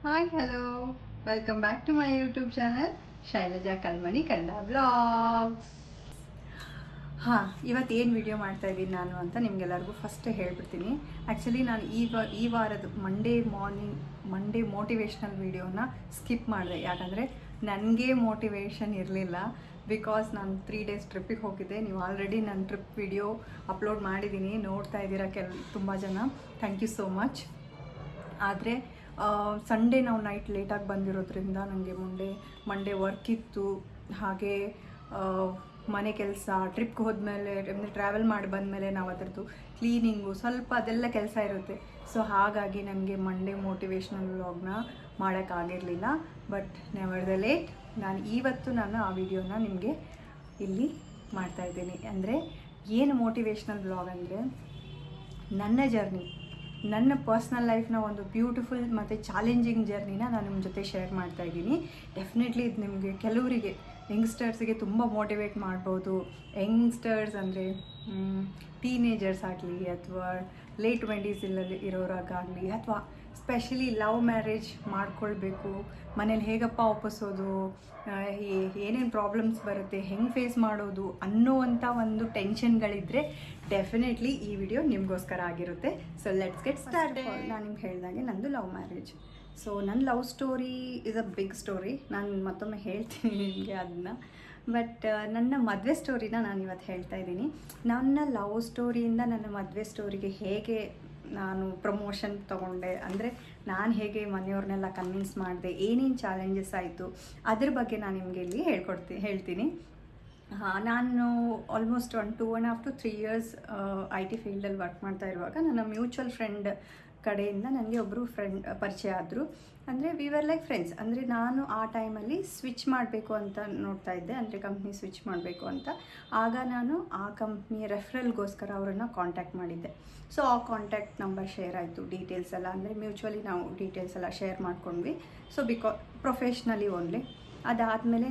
Hi hello, welcome back to my YouTube channel Shailaja Kalmani Kannada blogs. ಇವತ್ತು ಏನು video ಮಾಡ್ತಾ ಇದ್ದೀನಿ ನಾನು ಅಂತ ನಿಮಗೆಲ್ಲರಿಗೂ ಫಸ್ಟ್ ಹೇಳ್ಬಿಡ್ತೀನಿ. ಆ್ಯಕ್ಚುಲಿ ನಾನು ಈ ವಾರದ ಮಂಡೇ ಮೋಟಿವೇಶ್ನಲ್ ವಿಡಿಯೋನ ಸ್ಕಿಪ್ ಮಾಡಿದೆ. ಯಾಕಂದರೆ ನನಗೆ ಮೋಟಿವೇಶನ್ ಇರಲಿಲ್ಲ. ಬಿಕಾಸ್ ನಾನು 3 ಡೇಸ್ ಟ್ರಿಪ್ಪಿಗೆ ಹೋಗಿದ್ದೆ. ನೀವು ಆಲ್ರೆಡಿ ನನ್ನ ಟ್ರಿಪ್ ವಿಡಿಯೋ ಅಪ್ಲೋಡ್ ಮಾಡಿದ್ದೀನಿ, ನೋಡ್ತಾ ಇದ್ದೀರಾ ತುಂಬ ಜನ. Thank you so much. ಆದರೆ ಸಂಡೇ ನಾವು ನೈಟ್ ಲೇಟಾಗಿ ಬಂದಿರೋದ್ರಿಂದ ನನಗೆ ಮಂಡೇ ವರ್ಕ್ ಇತ್ತು. ಹಾಗೆ ಮನೆ ಕೆಲಸ, ಟ್ರಿಪ್ಗೆ ಹೋದ್ಮೇಲೆ ಟ್ರಾವೆಲ್ ಮಾಡಿ ಬಂದಮೇಲೆ ನಾವು ಅದರದ್ದು ಕ್ಲೀನಿಂಗು ಸ್ವಲ್ಪ ಅದೆಲ್ಲ ಕೆಲಸ ಇರುತ್ತೆ. ಸೊ ಹಾಗಾಗಿ ನನಗೆ ಮಂಡೇ ಮೋಟಿವೇಶ್ನಲ್ ವ್ಲಾಗ್ನ ಮಾಡೋಕ್ಕಾಗಿರಲಿಲ್ಲ. ಬಟ್ ನೆವರ್ ದ ಲೇಟ್, ನಾನು ಆ ವಿಡಿಯೋನ ನಿಮಗೆ ಇಲ್ಲಿ ಮಾಡ್ತಾಯಿದ್ದೀನಿ. ಅಂದರೆ ಏನು ಮೋಟಿವೇಶ್ನಲ್ ವ್ಲಾಗ್ ಅಂದರೆ ನನ್ನ ಜರ್ನಿ, ನನ್ನ ಪರ್ಸ್ನಲ್ ಲೈಫ್ನ ಒಂದು ಬ್ಯೂಟಿಫುಲ್ ಮತ್ತು ಚಾಲೆಂಜಿಂಗ್ ಜರ್ನಿನ ನಾನು ನಿಮ್ಮ ಜೊತೆ ಶೇರ್ ಮಾಡ್ತಾಯಿದ್ದೀನಿ. ಡೆಫಿನೆಟ್ಲಿ ಇದು ನಿಮಗೆ ಕೆಲವರಿಗೆ ಯಂಗ್ಸ್ಟರ್ಸಿಗೆ ತುಂಬ ಮೋಟಿವೇಟ್ ಮಾಡ್ಬೋದು. ಯಂಗ್ಸ್ಟರ್ಸ್ ಅಂದರೆ ಟೀನೇಜರ್ಸ್ ಆಗಲಿ, ಅಥವಾ ಲೇಟ್ 20s ಇರೋರಾಗಲಿ, ಅಥವಾ ಸ್ಪೆಷಲಿ ಲವ್ ಮ್ಯಾರೇಜ್ ಮಾಡ್ಕೊಳ್ಬೇಕು, ಮನೇಲಿ ಹೇಗಪ್ಪ ಒಪ್ಪಿಸೋದು, ಏನೇನು ಪ್ರಾಬ್ಲಮ್ಸ್ ಬರುತ್ತೆ, ಹೆಂಗೆ ಫೇಸ್ ಮಾಡೋದು ಅನ್ನೋವಂಥ ಒಂದು ಟೆನ್ಷನ್ಗಳಿದ್ದರೆ ಡೆಫಿನೆಟ್ಲಿ ಈ ವಿಡಿಯೋ ನಿಮಗೋಸ್ಕರ ಆಗಿರುತ್ತೆ. So let's get start. ನಾನು ನಿಮ್ಗೆ ಹೇಳಿದಾಗೆ ನಂದು ಲವ್ ಮ್ಯಾರೇಜ್. ಸೊ ನನ್ನ love story is a big story. ನಾನು ಮತ್ತೊಮ್ಮೆ ಹೇಳ್ತೀನಿ ನಿಮಗೆ ಅದನ್ನು. ಬಟ್ ನನ್ನ ಮದುವೆ ಸ್ಟೋರಿನ ನಾನು ಇವತ್ತು ಹೇಳ್ತಾ ಇದ್ದೀನಿ. ನನ್ನ ಲವ್ ಸ್ಟೋರಿಯಿಂದ ನನ್ನ ಮದುವೆ ಸ್ಟೋರಿಗೆ ಹೇಗೆ ನಾನು ಪ್ರಮೋಷನ್ ತೊಗೊಂಡೆ, ಅಂದರೆ ನಾನು ಹೇಗೆ ಮನೆಯವ್ರನ್ನೆಲ್ಲ ಕನ್ವಿನ್ಸ್ ಮಾಡಿದೆ, ಏನೇನು ಚಾಲೆಂಜಸ್ ಆಯಿತು, ಅದ್ರ ಬಗ್ಗೆ ನಾನು ನಿಮಗೆ ಇಲ್ಲಿ ಹೇಳ್ತೀನಿ. ನಾನು ಆಲ್ಮೋಸ್ಟ್ 2.5 to 3 years IT ಫೀಲ್ಡಲ್ಲಿ ವರ್ಕ್ ಮಾಡ್ತಾ ಇರುವಾಗ ನನ್ನ ಮ್ಯೂಚುವಲ್ ಫ್ರೆಂಡ್ ಕಡೆಯಿಂದ ನನಗೆ ಒಬ್ಬರು ಫ್ರೆಂಡ್ ಪರಿಚಯ ಆದರು. ಅಂದರೆ ವಿ ವರ್ ಲೈಕ್ ಫ್ರೆಂಡ್ಸ್. ಅಂದರೆ ನಾನು ಆ ಟೈಮಲ್ಲಿ ಸ್ವಿಚ್ ಮಾಡಬೇಕು ಅಂತ ನೋಡ್ತಾ ಇದ್ದೆ, ಅಂದರೆ ಕಂಪ್ನಿ ಸ್ವಿಚ್ ಮಾಡಬೇಕು ಅಂತ. ಆಗ ನಾನು ಆ ಕಂಪ್ನಿಯ ರೆಫರಲ್ಗೋಸ್ಕರ ಅವರನ್ನು ಕಾಂಟ್ಯಾಕ್ಟ್ ಮಾಡಿದ್ದೆ. ಸೊ ಆ ಕಾಂಟ್ಯಾಕ್ಟ್ ನಂಬರ್ ಶೇರ್ ಆಯಿತು, ಡೀಟೇಲ್ಸ್ ಎಲ್ಲ, ಅಂದರೆ ಮ್ಯೂಚುವಲಿ ನಾವು ಡೀಟೇಲ್ಸ್ ಎಲ್ಲ ಶೇರ್ ಮಾಡ್ಕೊಂಡ್ವಿ. So professionally only. ಅದಾದಮೇಲೆ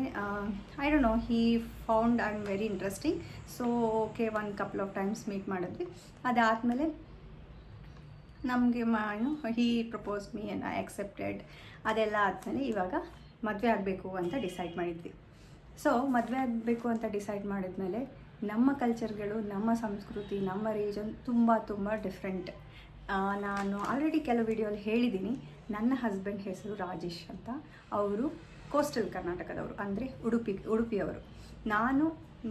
I don't know, Hi found I am very interesting. So okay, ಒಂದು ಕಪಲ್ ಆಫ್ ಟೈಮ್ಸ್ ಮೀಟ್ ಮಾಡಿದ್ವಿ. ಅದಾದಮೇಲೆ ನಮಗೆ ಹೀ propose me and I accepted. ಅದೆಲ್ಲ ಆದಮೇಲೆ ಇವಾಗ ಮದುವೆ ಆಗಬೇಕು ಅಂತ ಡಿಸೈಡ್ ಮಾಡಿದ್ವಿ. ಸೊ ಮದುವೆ ಆಗಬೇಕು ಅಂತ ಡಿಸೈಡ್ ಮಾಡಿದ್ಮೇಲೆ ನಮ್ಮ ಕಲ್ಚರ್ಗಳು, ನಮ್ಮ ಸಂಸ್ಕೃತಿ, ನಮ್ಮ ರೀಜನ್ ತುಂಬ ಡಿಫ್ರೆಂಟ್. ನಾನು ಆಲ್ರೆಡಿ ಕೆಲವು ವಿಡಿಯೋಲಿ ಹೇಳಿದ್ದೀನಿ. ನನ್ನ ಹಸ್ಬೆಂಡ್ ಹೆಸರು ರಾಜೇಶ್ ಅಂತ. ಅವರು ಕೋಸ್ಟಲ್ ಕರ್ನಾಟಕದವರು, ಅಂದರೆ ಉಡುಪಿಯವರು. ನಾನು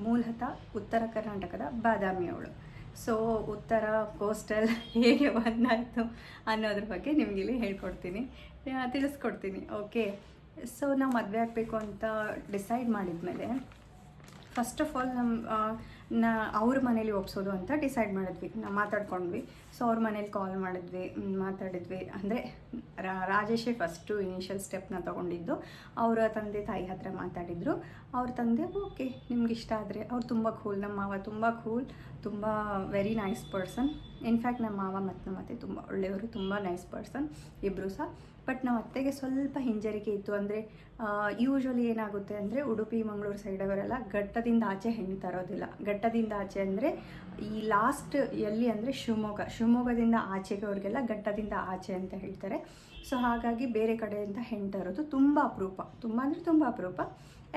ಮೂಲತಃ ಉತ್ತರ ಕರ್ನಾಟಕದ ಬಾದಾಮಿಯವಳು. ಸೊ ಉತ್ತರ ಕೋಸ್ಟಲ್ ಹೇಗೆ ಬಂದಾಯಿತು ಅನ್ನೋದ್ರ ಬಗ್ಗೆ ನಿಮಗಿಲ್ಲಿ ತಿಳಿಸ್ಕೊಡ್ತೀನಿ. ಓಕೆ, ಸೊ ನಾವು ಮದುವೆ ಆಗಬೇಕು ಅಂತ ಡಿಸೈಡ್ ಮಾಡಿದ್ಮೇಲೆ ಫಸ್ಟ್ ಆಫ್ ಆಲ್ ಅವ್ರ ಮನೇಲಿ ಒಪ್ಸೋದು ಅಂತ ಡಿಸೈಡ್ ಮಾಡಿದ್ವಿ. ನಾವು ಮಾತಾಡ್ಕೊಂಡ್ವಿ. ಸೊ ಅವ್ರ ಮನೇಲಿ ಕಾಲ್ ಮಾಡಿದ್ವಿ, ಮಾತಾಡಿದ್ವಿ. ಅಂದರೆ ರಾಜೇಶೇ ಫಸ್ಟು ಇನಿಷಿಯಲ್ ಸ್ಟೆಪ್ನ ತೊಗೊಂಡಿದ್ದು. ಅವರ ತಂದೆ ತಾಯಿ ಹತ್ರ ಮಾತಾಡಿದರು. ಅವ್ರ ತಂದೆ ಓಕೆ ನಿಮ್ಗೆ ಇಷ್ಟ ಆದರೆ, ಅವ್ರು ತುಂಬ ಕೂಲ್. ನಮ್ಮ ಮಾವ ತುಂಬ ಕೂಲ್, ತುಂಬ ವೆರಿ ನೈಸ್ ಪರ್ಸನ್. ಇನ್ಫ್ಯಾಕ್ಟ್ ನಮ್ಮ ಮಾವ ಮತ್ತು ನಮ್ಮ ಅತ್ತೆ ತುಂಬ ಒಳ್ಳೆಯವರು, ತುಂಬ ನೈಸ್ ಪರ್ಸನ್ ಇಬ್ಬರು ಸಹ. ಬಟ್ ನಮ್ಮ ಅತ್ತೆಗೆ ಸ್ವಲ್ಪ ಹಿಂಜರಿಕೆ ಇತ್ತು. ಅಂದರೆ ಯೂಶ್ವಲಿ ಏನಾಗುತ್ತೆ ಅಂದರೆ, ಉಡುಪಿ ಮಂಗಳೂರು ಸೈಡವರೆಲ್ಲ ಘಟ್ಟದಿಂದ ಆಚೆ ಹೆಣ್ಣು ತರೋದಿಲ್ಲ. ಘಟ್ಟದಿಂದ ಆಚೆ ಅಂದರೆ ಈ ಲಾಸ್ಟ್ ಎಲ್ಲಿ ಅಂದರೆ ಶಿವಮೊಗ್ಗದಿಂದ ಆಚೆಗೆ ಅವ್ರಿಗೆಲ್ಲ ಘಟ್ಟದಿಂದ ಆಚೆ ಅಂತ ಹೇಳ್ತಾರೆ. ಸೊ ಹಾಗಾಗಿ ಬೇರೆ ಕಡೆಯಿಂದ ಹೆಣ್ಣು ತರೋದು ತುಂಬ ಅಪರೂಪ, ತುಂಬ ಅಪರೂಪ.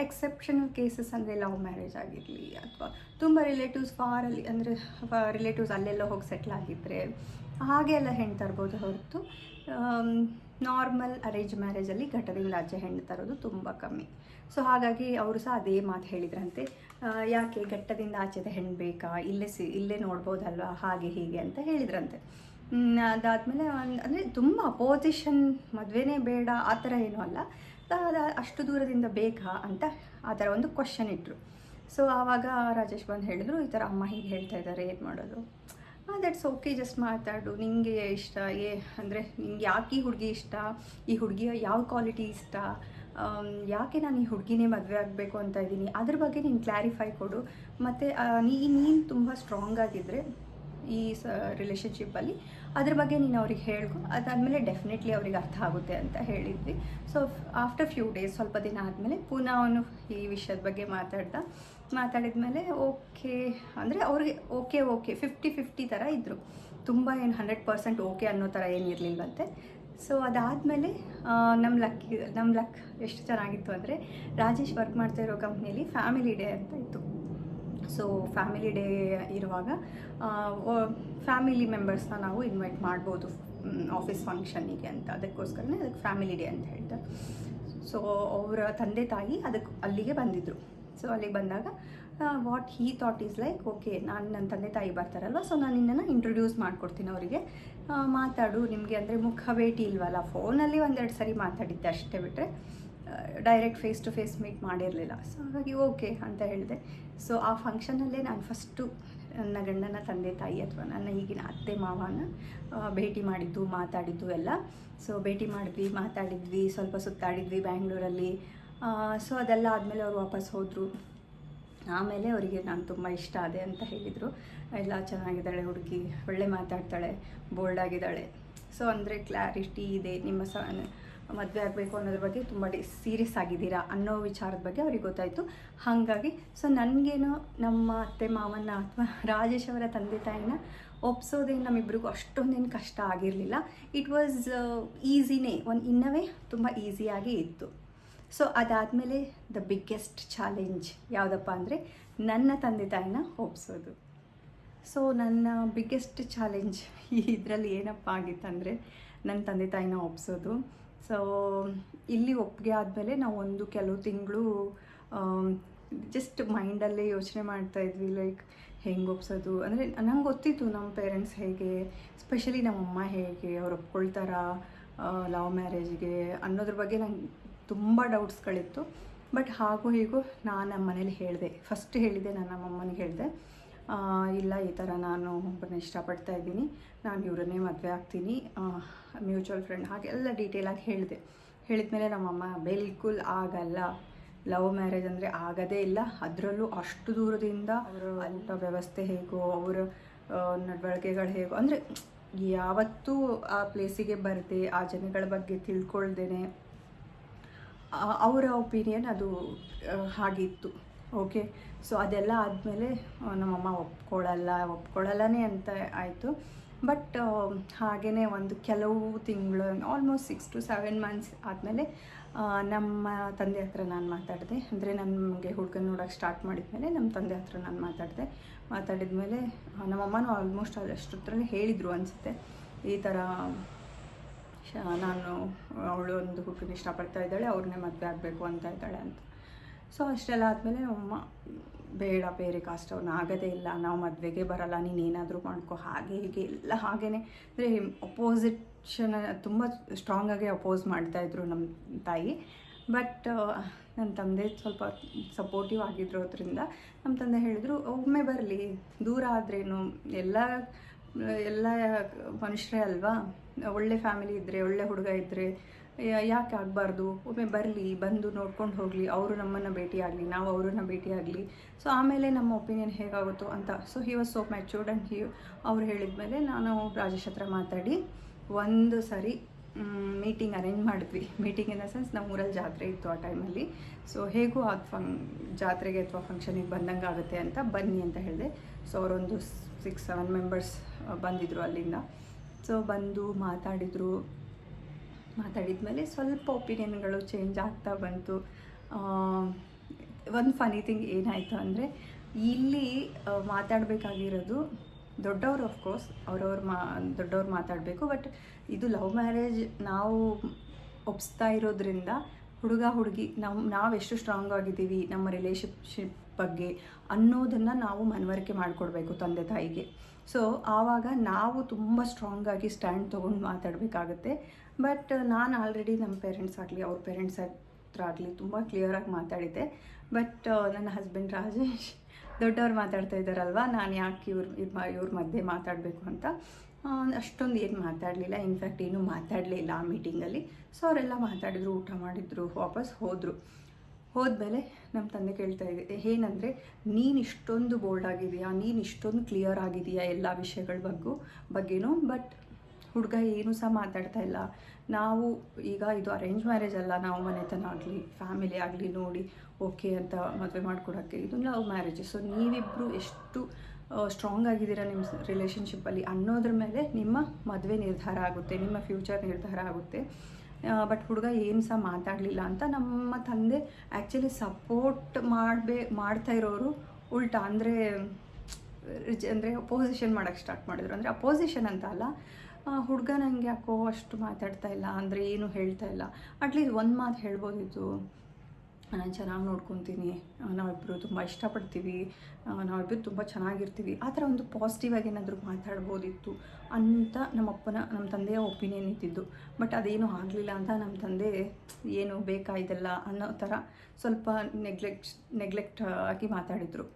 ಎಕ್ಸೆಪ್ಷನಲ್ ಕೇಸಸ್ ಅಂದರೆ ಲವ್ ಮ್ಯಾರೇಜ್ ಆಗಿರಲಿ, ಅಥವಾ ತುಂಬ ರಿಲೇಟಿವ್ಸ್ ಫಾರಲ್ಲಿ, ಅಂದರೆ ರಿಲೇಟಿವ್ಸ್ ಅಲ್ಲೆಲ್ಲ ಹೋಗಿ ಸೆಟ್ಲ್ ಆಗಿದ್ದರೆ ಹಾಗೆ ಎಲ್ಲ ಹೆಣ್ಣು ತರ್ಬೋದು ಹೊರತು ನಾರ್ಮಲ್ ಅರೇಂಜ್ ಮ್ಯಾರೇಜಲ್ಲಿ ಘಟ್ಟದಿಂದ ಆಚೆ ಹೆಣ್ಣು ತರೋದು ತುಂಬ ಕಮ್ಮಿ. ಸೊ ಹಾಗಾಗಿ ಅವರು ಸಹ ಅದೇ ಮಾತು ಹೇಳಿದ್ರಂತೆ, ಯಾಕೆ ಘಟ್ಟದಿಂದ ಆಚೆದ ಹೆಣ್ಣು ಬೇಕಾ, ಇಲ್ಲೇ ನೋಡ್ಬೋದಲ್ವಾ, ಹಾಗೆ ಹೀಗೆ ಅಂತ ಹೇಳಿದ್ರಂತೆ. ಅದಾದಮೇಲೆ ಅಂದರೆ ತುಂಬ ಅಪೋಸಿಷನ್, ಮದುವೆನೇ ಬೇಡ ಆ ಥರ ಏನೂ ಅಲ್ಲ, ಅಷ್ಟು ದೂರದಿಂದ ಬೇಕಾ ಅಂತ ಆ ಥರ ಒಂದು ಕ್ವಶನ್ ಇಟ್ಟರು. ಸೊ ಆವಾಗ ರಾಜೇಶ್ ಬಂದು ಹೇಳಿದ್ರು, ಈ ಥರ ಅಮ್ಮ ಹೀಗೆ ಹೇಳ್ತಾ ಇದ್ದಾರೆ, ಏನು ಮಾಡೋದು. ದಟ್ಸ್ ಓಕೆ, ಜಸ್ಟ್ ಮಾತಾಡು, ನಿಂಗೆ ಇಷ್ಟ ಅಂದರೆ ನಿಂಗೆ ಯಾಕೆ ಈ ಹುಡುಗಿ ಇಷ್ಟ, ಈ ಹುಡುಗಿಯ ಯಾವ ಕ್ವಾಲಿಟಿ ಇಷ್ಟ, ಯಾಕೆ ನಾನು ಈ ಹುಡುಗಿನೇ ಮದುವೆ ಆಗಬೇಕು ಅಂತ ಇದ್ದೀನಿ, ಅದ್ರ ಬಗ್ಗೆ ನೀನು ಕ್ಲಾರಿಫೈ ಕೊಡು. ಮತ್ತು ನೀನು ತುಂಬ ಸ್ಟ್ರಾಂಗ್ ಆಗಿದ್ದರೆ ಈ ರಿಲೇಷನ್ಶಿಪ್ಪಲ್ಲಿ ಅದ್ರ ಬಗ್ಗೆ ನೀನು ಅವ್ರಿಗೆ ಹೇಳ್ಕೊ. ಅದಾದಮೇಲೆ ಡೆಫಿನೆಟ್ಲಿ ಅವ್ರಿಗೆ ಅರ್ಥ ಆಗುತ್ತೆ ಅಂತ ಹೇಳಿದ್ವಿ. ಸೊ ಆಫ್ಟರ್ ಫ್ಯೂ ಡೇಸ್, ಸ್ವಲ್ಪ ದಿನ ಆದಮೇಲೆ ಪುನಃ ಅವನು ಈ ವಿಷಯದ ಬಗ್ಗೆ ಮಾತಾಡಿದ್ಮೇಲೆ ಓಕೆ ಅಂದರೆ ಅವ್ರಿಗೆ ಓಕೆ 50-50 ಥರ ಇದ್ದರು. ತುಂಬ ಏನು 100% ಓಕೆ ಅನ್ನೋ ಥರ ಏನಿರಲಿಲ್ವಂತೆ. ಸೊ ಅದಾದಮೇಲೆ ನಮ್ಮ ಲಕ್ ಎಷ್ಟು ಚೆನ್ನಾಗಿತ್ತು ಅಂದರೆ ರಾಜೇಶ್ ವರ್ಕ್ ಮಾಡ್ತಾ ಇರೋ ಕಂಪ್ನಿಯಲ್ಲಿ ಫ್ಯಾಮಿಲಿ ಡೇ ಅಂತ ಇತ್ತು. ಸೊ ಫ್ಯಾಮಿಲಿ ಡೇ ಇರುವಾಗ ಫ್ಯಾಮಿಲಿ ಮೆಂಬರ್ಸ್ನ ನಾವು ಇನ್ವೈಟ್ ಮಾಡ್ಬೋದು ಆಫೀಸ್ ಫಂಕ್ಷನಿಗೆ ಅಂತ, ಅದಕ್ಕೋಸ್ಕರನೇ ಅದಕ್ಕೆ ಫ್ಯಾಮಿಲಿ ಡೇ ಅಂತ ಹೇಳ್ತಾರೆ. ಸೊ ಅವರ ತಂದೆ ತಾಯಿ ಅಲ್ಲಿಗೆ ಬಂದಿದ್ದರು. ಸೊ ಅಲ್ಲಿಗೆ ಬಂದಾಗ what he thought is like, okay ನನ್ನ ತಂದೆ ತಾಯಿ ಬರ್ತಾರಲ್ವ, ಸೊ ನಾನು ನಿನ್ನನ್ನು ಇಂಟ್ರೊಡ್ಯೂಸ್ ಮಾಡಿಕೊಡ್ತೀನಿ ಅವರಿಗೆ, ಮಾತಾಡು ನಿಮಗೆ, ಅಂದರೆ ಮುಖ ಭೇಟಿ ಇಲ್ವಲ್ಲ, ಫೋನಲ್ಲಿ ಒಂದೆರಡು ಸರಿ ಮಾತಾಡಿದ್ದೆ ಅಷ್ಟೇ ಬಿಟ್ಟರೆ direct face to face meet ಮಾಡಿರಲಿಲ್ಲ. ಸೊ ಹಾಗಾಗಿ ಓಕೆ ಅಂತ ಹೇಳಿದೆ. ಸೊ ಆ ಫಂಕ್ಷನಲ್ಲೇ ನಾನು ಫಸ್ಟು ನನ್ನ ಗಂಡನ ತಂದೆ ತಾಯಿ ಅಥವಾ ನನ್ನ ಈಗಿನ ಅತ್ತೆ ಮಾವನ ಭೇಟಿ ಮಾಡಿದ್ದು, ಮಾತಾಡಿದ್ದು ಎಲ್ಲ. ಸೊ ಭೇಟಿ ಮಾಡಿದ್ವಿ, ಮಾತಾಡಿದ್ವಿ, ಸ್ವಲ್ಪ ಸುತ್ತಾಡಿದ್ವಿ ಬ್ಯಾಂಗ್ಳೂರಲ್ಲಿ. ಸೊ ಅದೆಲ್ಲ ಆದಮೇಲೆ ಅವರು ವಾಪಸ್ ಹೋದರು. ಆಮೇಲೆ ಅವರಿಗೆ ನಾನು ತುಂಬ ಇಷ್ಟ ಆದೆ ಅಂತ ಹೇಳಿದರು. ಎಲ್ಲ ಚೆನ್ನಾಗಿದ್ದಾಳೆ ಹುಡುಗಿ, ಒಳ್ಳೆ ಮಾತಾಡ್ತಾಳೆ, ಬೋಲ್ಡ್ ಆಗಿದ್ದಾಳೆ. ಸೊ ಅಂದರೆ ಕ್ಲಾರಿಟಿ ಇದೆ, ನಿಮ್ಮ ಮದುವೆ ಆಗಬೇಕು ಅನ್ನೋದ್ರ ಬಗ್ಗೆ ತುಂಬ ಸೀರಿಯಸ್ ಆಗಿದ್ದೀರಾ ಅನ್ನೋ ವಿಚಾರದ ಬಗ್ಗೆ ಅವ್ರಿಗೆ ಗೊತ್ತಾಯಿತು. ಹಾಗಾಗಿ ಸೊ ನನಗೇನೋ ನಮ್ಮ ಅತ್ತೆ ಮಾವನ ಅಥವಾ ರಾಜೇಶ್ ಅವರ ತಂದೆ ತಾಯಿನ ಒಪ್ಸೋದೇನು ನಮ್ಮಿಬ್ರಿಗೂ ಅಷ್ಟೊಂದೇನು ಕಷ್ಟ ಆಗಿರಲಿಲ್ಲ. ಇಟ್ ವಾಸ್ ಈಸಿನೇ, ಇನ್ನವೇ ತುಂಬ ಈಸಿಯಾಗಿ ಇತ್ತು. ಸೊ ಅದಾದಮೇಲೆ ದ ಬಿಗ್ಗೆಸ್ಟ್ ಚಾಲೆಂಜ್ ಯಾವುದಪ್ಪ ಅಂದರೆ ನನ್ನ ತಂದೆ ತಾಯಿನ ಒಪ್ಸೋದು. ಸೊ ನನ್ನ ಬಿಗ್ಗೆಸ್ಟ್ ಚಾಲೆಂಜ್ ಇದರಲ್ಲಿ ಏನಪ್ಪ ಆಗಿತ್ತಂದರೆ ನನ್ನ ತಂದೆ ತಾಯಿನ ಒಪ್ಸೋದು. ಸೊ ಇಲ್ಲಿ ಒಪ್ಪಿಗೆ ಆದಮೇಲೆ ನಾವು ಕೆಲವು ತಿಂಗಳು ಜಸ್ಟ್ ಮೈಂಡಲ್ಲೇ ಯೋಚನೆ ಮಾಡ್ತಾಯಿದ್ವಿ, ಲೈಕ್ ಹೆಂಗೆ ಒಪ್ಸೋದು. ಅಂದರೆ ನಂಗೆ ಗೊತ್ತಿತ್ತು ನಮ್ಮ ಪೇರೆಂಟ್ಸ್ ಹೇಗೆ, ಸ್ಪೆಷಲಿ ನಮ್ಮಮ್ಮ ಹೇಗೆ, ಅವ್ರು ಒಪ್ಕೊಳ್ತಾರಾ ಲವ್ ಮ್ಯಾರೇಜ್ಗೆ ಅನ್ನೋದ್ರ ಬಗ್ಗೆ ನಂಗೆ ತುಂಬ ಡೌಟ್ಸ್ಗಳಿತ್ತು. ಬಟ್ ಹಾಗೂ ಹೀಗೂ ನಾನು ನಮ್ಮ ಮನೇಲಿ ಹೇಳಿದೆ, ಫಸ್ಟ್ ಹೇಳಿದೆ, ನಾನು ನಮ್ಮಮ್ಮನಿಗೆ ಹೇಳಿದೆ, ಇಲ್ಲ ಈ ಥರ ನಾನು ಒಬ್ಬರನ್ನ ಇಷ್ಟಪಡ್ತಾ ಇದ್ದೀನಿ, ನಾನು ಇವರನ್ನೇ ಮದುವೆ ಆಗ್ತೀನಿ, ಮ್ಯೂಚುವಲ್ ಫ್ರೆಂಡ್, ಹಾಗೆಲ್ಲ ಡೀಟೇಲಾಗಿ ಹೇಳಿದೆ. ಹೇಳಿದ್ಮೇಲೆ ನಮ್ಮಮ್ಮ ಬಿಲ್ಕುಲ್ ಆಗಲ್ಲ, ಲವ್ ಮ್ಯಾರೇಜ್ ಅಂದರೆ ಆಗೋದೇ ಇಲ್ಲ, ಅದರಲ್ಲೂ ಅಷ್ಟು ದೂರದಿಂದ ಅವರ ಊಟ ವ್ಯವಸ್ಥೆ ಹೇಗೋ, ಅವರ ನಡವಳಿಕೆಗಳು ಹೇಗೋ, ಅಂದರೆ ಯಾವತ್ತೂ ಆ ಪ್ಲೇಸಿಗೆ ಬರದೆ, ಆ ಜನಗಳ ಬಗ್ಗೆ ತಿಳ್ಕೊಳ್ದೇನೆ ಅವರ ಒಪಿನಿಯನ್ ಅದು ಹಾಗಿತ್ತು. ಓಕೆ, ಸೊ ಅದೆಲ್ಲ ಆದಮೇಲೆ ನಮ್ಮಮ್ಮ ಒಪ್ಕೊಳ್ಳಲ್ಲನೇ ಅಂತ ಆಯಿತು. ಬಟ್ ಹಾಗೆಯೇ ಕೆಲವು ತಿಂಗಳು, ಆಲ್ಮೋಸ್ಟ್ 6 to 7 months ಆದಮೇಲೆ ನಮ್ಮ ತಂದೆ ಹತ್ರ ನಾನು ಮಾತಾಡಿದೆ. ಅಂದರೆ ನಮಗೆ ಹುಡುಗನ ನೋಡೋಕ್ಕೆ ಸ್ಟಾರ್ಟ್ ಮಾಡಿದ್ಮೇಲೆ ನಮ್ಮ ತಂದೆ ಹತ್ರ ನಾನು ಮಾತಾಡಿದ್ಮೇಲೆ ನಮ್ಮಮ್ಮನೂ ಆಲ್ಮೋಸ್ಟ್ ಅಷ್ಟೊತ್ತರಲ್ಲಿ ಹೇಳಿದರು ಅನಿಸುತ್ತೆ, ಈ ಥರ ನಾನು ಅವಳು ಒಂದು ಹುಡುಗನ ಇಷ್ಟಪಡ್ತಾ ಇದ್ದಾಳೆ, ಅವ್ರನ್ನೇ ಮದುವೆ ಆಗಬೇಕು ಅಂತ ಇದ್ದಾಳೆ ಅಂತ. ಸೊ ಅಷ್ಟೆಲ್ಲ ಆದಮೇಲೆ ನಮ್ಮಮ್ಮ, ಬೇಡ ಬೇರೆ ಕಾಸ್ಟ್ ಅವ್ರನ್ನ ಆಗೋದೇ ಇಲ್ಲ, ನಾವು ಮದುವೆಗೆ ಬರಲ್ಲ, ನೀನೇನಾದರೂ ಮಾಡ್ಕೊ, ಹಾಗೆ ಹೀಗೆ ಎಲ್ಲ ಹಾಗೇ. ಅಂದರೆ ಅಪೋಸಿಷನ್ ತುಂಬ ಸ್ಟ್ರಾಂಗಾಗಿ ಅಪೋಸ್ ಮಾಡ್ತಾಯಿದ್ರು ನಮ್ಮ ತಾಯಿ. ಬಟ್ ನನ್ನ ತಂದೆ ಸ್ವಲ್ಪ ಸಪೋರ್ಟಿವ್ ಆಗಿರೋದ್ರಿಂದ ನಮ್ಮ ತಂದೆ ಹೇಳಿದರು, ಒಮ್ಮೆ ಬರಲಿ, ದೂರ ಆದ್ರೇನು, ಎಲ್ಲ ಮನುಷ್ಯರೇ ಅಲ್ವಾ, ಒಳ್ಳೆ ಫ್ಯಾಮಿಲಿ ಇದ್ದರೆ, ಒಳ್ಳೆ ಹುಡುಗ ಇದ್ದರೆ ಯಾಕೆ ಆಗಬಾರ್ದು, ಒಮ್ಮೆ ಬರಲಿ, ಬಂದು ನೋಡ್ಕೊಂಡು ಹೋಗಲಿ, ಅವರು ನಮ್ಮನ್ನು ಭೇಟಿಯಾಗಲಿ, ನಾವು ಅವ್ರನ್ನ ಭೇಟಿಯಾಗಲಿ, ಸೊ ಆಮೇಲೆ ನಮ್ಮ ಒಪಿನಿಯನ್ ಹೇಗಾಗುತ್ತೋ ಅಂತ. So he was so matured and ಅವ್ರು ಹೇಳಿದ್ಮೇಲೆ ನಾನು ರಾಜೇಶ್ ಹತ್ರ ಮಾತಾಡಿ ಒಂದು ಸರಿ ಮೀಟಿಂಗ್ ಅರೇಂಜ್ ಮಾಡಿದ್ವಿ. ಮೀಟಿಂಗ್ ಇನ್ ದ ಸೆನ್ಸ್ ನಮ್ಮ ಊರಲ್ಲಿ ಜಾತ್ರೆ ಇತ್ತು ಆ ಟೈಮಲ್ಲಿ. ಸೊ ಹೇಗೂ ಅದು ಜಾತ್ರೆಗೆ ಅಥವಾ ಫಂಕ್ಷನಿಗೆ ಬಂದಂಗೆ ಆಗುತ್ತೆ ಅಂತ ಬನ್ನಿ ಅಂತ ಹೇಳಿದೆ. ಸೊ ಅವರೊಂದು 6-7 ಮೆಂಬರ್ಸ್ ಬಂದಿದ್ದರು ಅಲ್ಲಿಂದ. ಸೊ ಬಂದು ಮಾತಾಡಿದ್ಮೇಲೆ ಸ್ವಲ್ಪ ಒಪಿನಿಯನ್ಗಳು ಚೇಂಜ್ ಆಗ್ತಾ ಬಂತು. ಒಂದು ಫನಿ ಥಿಂಗ್ ಏನಾಯಿತು ಅಂದರೆ, ಇಲ್ಲಿ ಮಾತಾಡಬೇಕಾಗಿರೋದು ದೊಡ್ಡವರು, ಆಫ್ಕೋರ್ಸ್ ದೊಡ್ಡವ್ರು ಮಾತಾಡಬೇಕು. ಬಟ್ ಇದು ಲವ್ ಮ್ಯಾರೇಜ್ ನಾವು ಒಪ್ಸ್ತಾ ಇರೋದ್ರಿಂದ ಹುಡುಗ ಹುಡುಗಿ ನಾವೆಷ್ಟು ಸ್ಟ್ರಾಂಗ್ ಆಗಿದ್ದೀವಿ ನಮ್ಮ ರಿಲೇಷನ್ಶಿಪ್ ಬಗ್ಗೆ ಅನ್ನೋದನ್ನು ನಾವು ಮನವರಿಕೆ ಮಾಡಿಕೊಡ್ಬೇಕು ತಂದೆ ತಾಯಿಗೆ. ಸೊ ಆವಾಗ ನಾವು ತುಂಬ ಸ್ಟ್ರಾಂಗಾಗಿ ಸ್ಟ್ಯಾಂಡ್ ತೊಗೊಂಡು ಮಾತಾಡಬೇಕಾಗತ್ತೆ. ಬಟ್ ನಾನು ಆಲ್ರೆಡಿ ನಮ್ಮ ಪೇರೆಂಟ್ಸ್ ಆಗಲಿ, ಅವ್ರ ಪೇರೆಂಟ್ಸ್ ಹತ್ರ ಆಗಲಿ ತುಂಬ ಕ್ಲಿಯರಾಗಿ ಮಾತಾಡಿದ್ದೆ. ಬಟ್ ನನ್ನ ಹಸ್ಬೆಂಡ್ ರಾಜೇಶ್ ದೊಡ್ಡವ್ರು ಮಾತಾಡ್ತಾ ಇದ್ದಾರಲ್ವ, ನಾನು ಯಾಕೆ ಇವ್ರ ಮಧ್ಯೆ ಮಾತಾಡಬೇಕು ಅಂತ ಅಷ್ಟೊಂದು ಏನು ಮಾತಾಡಲಿಲ್ಲ. ಇನ್ಫ್ಯಾಕ್ಟ್ ಏನೂ ಮಾತಾಡಲೇ ಇಲ್ಲ ಆ ಮೀಟಿಂಗಲ್ಲಿ. ಸೊ ಅವರೆಲ್ಲ ಮಾತಾಡಿದ್ರು, ಊಟ ಮಾಡಿದ್ರು, ವಾಪಸ್ ಹೋದ್ಮೇಲೆ ನಮ್ಮ ತಂದೆ ಕೇಳ್ತಾ ಇದೆ, ಏನಂದರೆ ನೀನು ಇಷ್ಟೊಂದು ಬೋಲ್ಡ್ ಆಗಿದೆಯಾ, ನೀನು ಇಷ್ಟೊಂದು ಕ್ಲಿಯರ್ ಆಗಿದೆಯಾ ಎಲ್ಲ ವಿಷಯಗಳ ಬಗ್ಗೆನೂ, ಬಟ್ ಹುಡುಗ ಏನೂ ಸಹ ಮಾತಾಡ್ತಾ ಇಲ್ಲ. ನಾವು ಈಗ ಇದು ಅರೇಂಜ್ ಮ್ಯಾರೇಜ್ ಅಲ್ಲ, ನಾವು ಮನೆತನ ಆಗಲಿ ಫ್ಯಾಮಿಲಿ ಆಗಲಿ ನೋಡಿ ಓಕೆ ಅಂತ ಮದುವೆ ಮಾಡಿಕೊಡೋಕ್ಕೆ, ಇದು ಲವ್ ಮ್ಯಾರೇಜ್. ಸೊ ನೀವಿಬ್ಬರು ಎಷ್ಟು ಸ್ಟ್ರಾಂಗ್ ಆಗಿದ್ದೀರಾ ನಿಮ್ಮ ರಿಲೇಷನ್ಶಿಪ್ಪಲ್ಲಿ ಅನ್ನೋದ್ರ ಮೇಲೆ ನಿಮ್ಮ ಮದುವೆ ನಿರ್ಧಾರ ಆಗುತ್ತೆ, ನಿಮ್ಮ ಫ್ಯೂಚರ್ ನಿರ್ಧಾರ ಆಗುತ್ತೆ. ಬಟ್ ಹುಡುಗ ಏನು ಸಹ ಮಾತಾಡಲಿಲ್ಲ ಅಂತ ನಮ್ಮ ತಂದೆ ಆ್ಯಕ್ಚುಲಿ ಸಪೋರ್ಟ್ ಮಾಡ್ತಾ ಇರೋರು ಉಲ್ಟಾ ಅಂದರೆ ಅಪೋಸಿಷನ್ ಮಾಡೋಕ್ಕೆ ಸ್ಟಾರ್ಟ್ ಮಾಡಿದ್ರು. ಅಂದರೆ ಅಪೋಸಿಷನ್ ಅಂತ ಅಲ್ಲ, ಹುಡುಗ ನನಗೆ ಯಾಕೋ ಅಷ್ಟು ಮಾತಾಡ್ತಾ ಇಲ್ಲ, ಅಂದರೆ ಏನು ಹೇಳ್ತಾ ಇಲ್ಲ, ಅಟ್ಲೀಸ್ಟ್ ಒಂದು ಮಾತು ಹೇಳ್ಬೋದಿತ್ತು, ನಾನು ಚೆನ್ನಾಗಿ ನೋಡ್ಕೊತೀನಿ, ನಾವಿಬ್ಬರು ತುಂಬ ಇಷ್ಟಪಡ್ತೀವಿ, ನಾವಿಬ್ಬರು ತುಂಬ ಚೆನ್ನಾಗಿರ್ತೀವಿ, ಆ ಥರ ಒಂದು ಪಾಸಿಟಿವ್ ಆಗಿ ಏನಾದರೂ ಮಾತಾಡ್ಬೋದಿತ್ತು ಅಂತ ನಮ್ಮ ತಂದೆಯ ಒಪಿನಿಯನ್ ಇದ್ದಿದ್ದು. ಬಟ್ ಅದೇನೂ ಆಗಲಿಲ್ಲ ಅಂತ ನಮ್ಮ ತಂದೆ ಏನು ಬೇಕಾ ಇದೆಲ್ಲ ಅನ್ನೋ ಥರ ಸ್ವಲ್ಪ ನೆಗ್ಲೆಕ್ಟ್ ಆಗಿ ಮಾತಾಡಿದರು.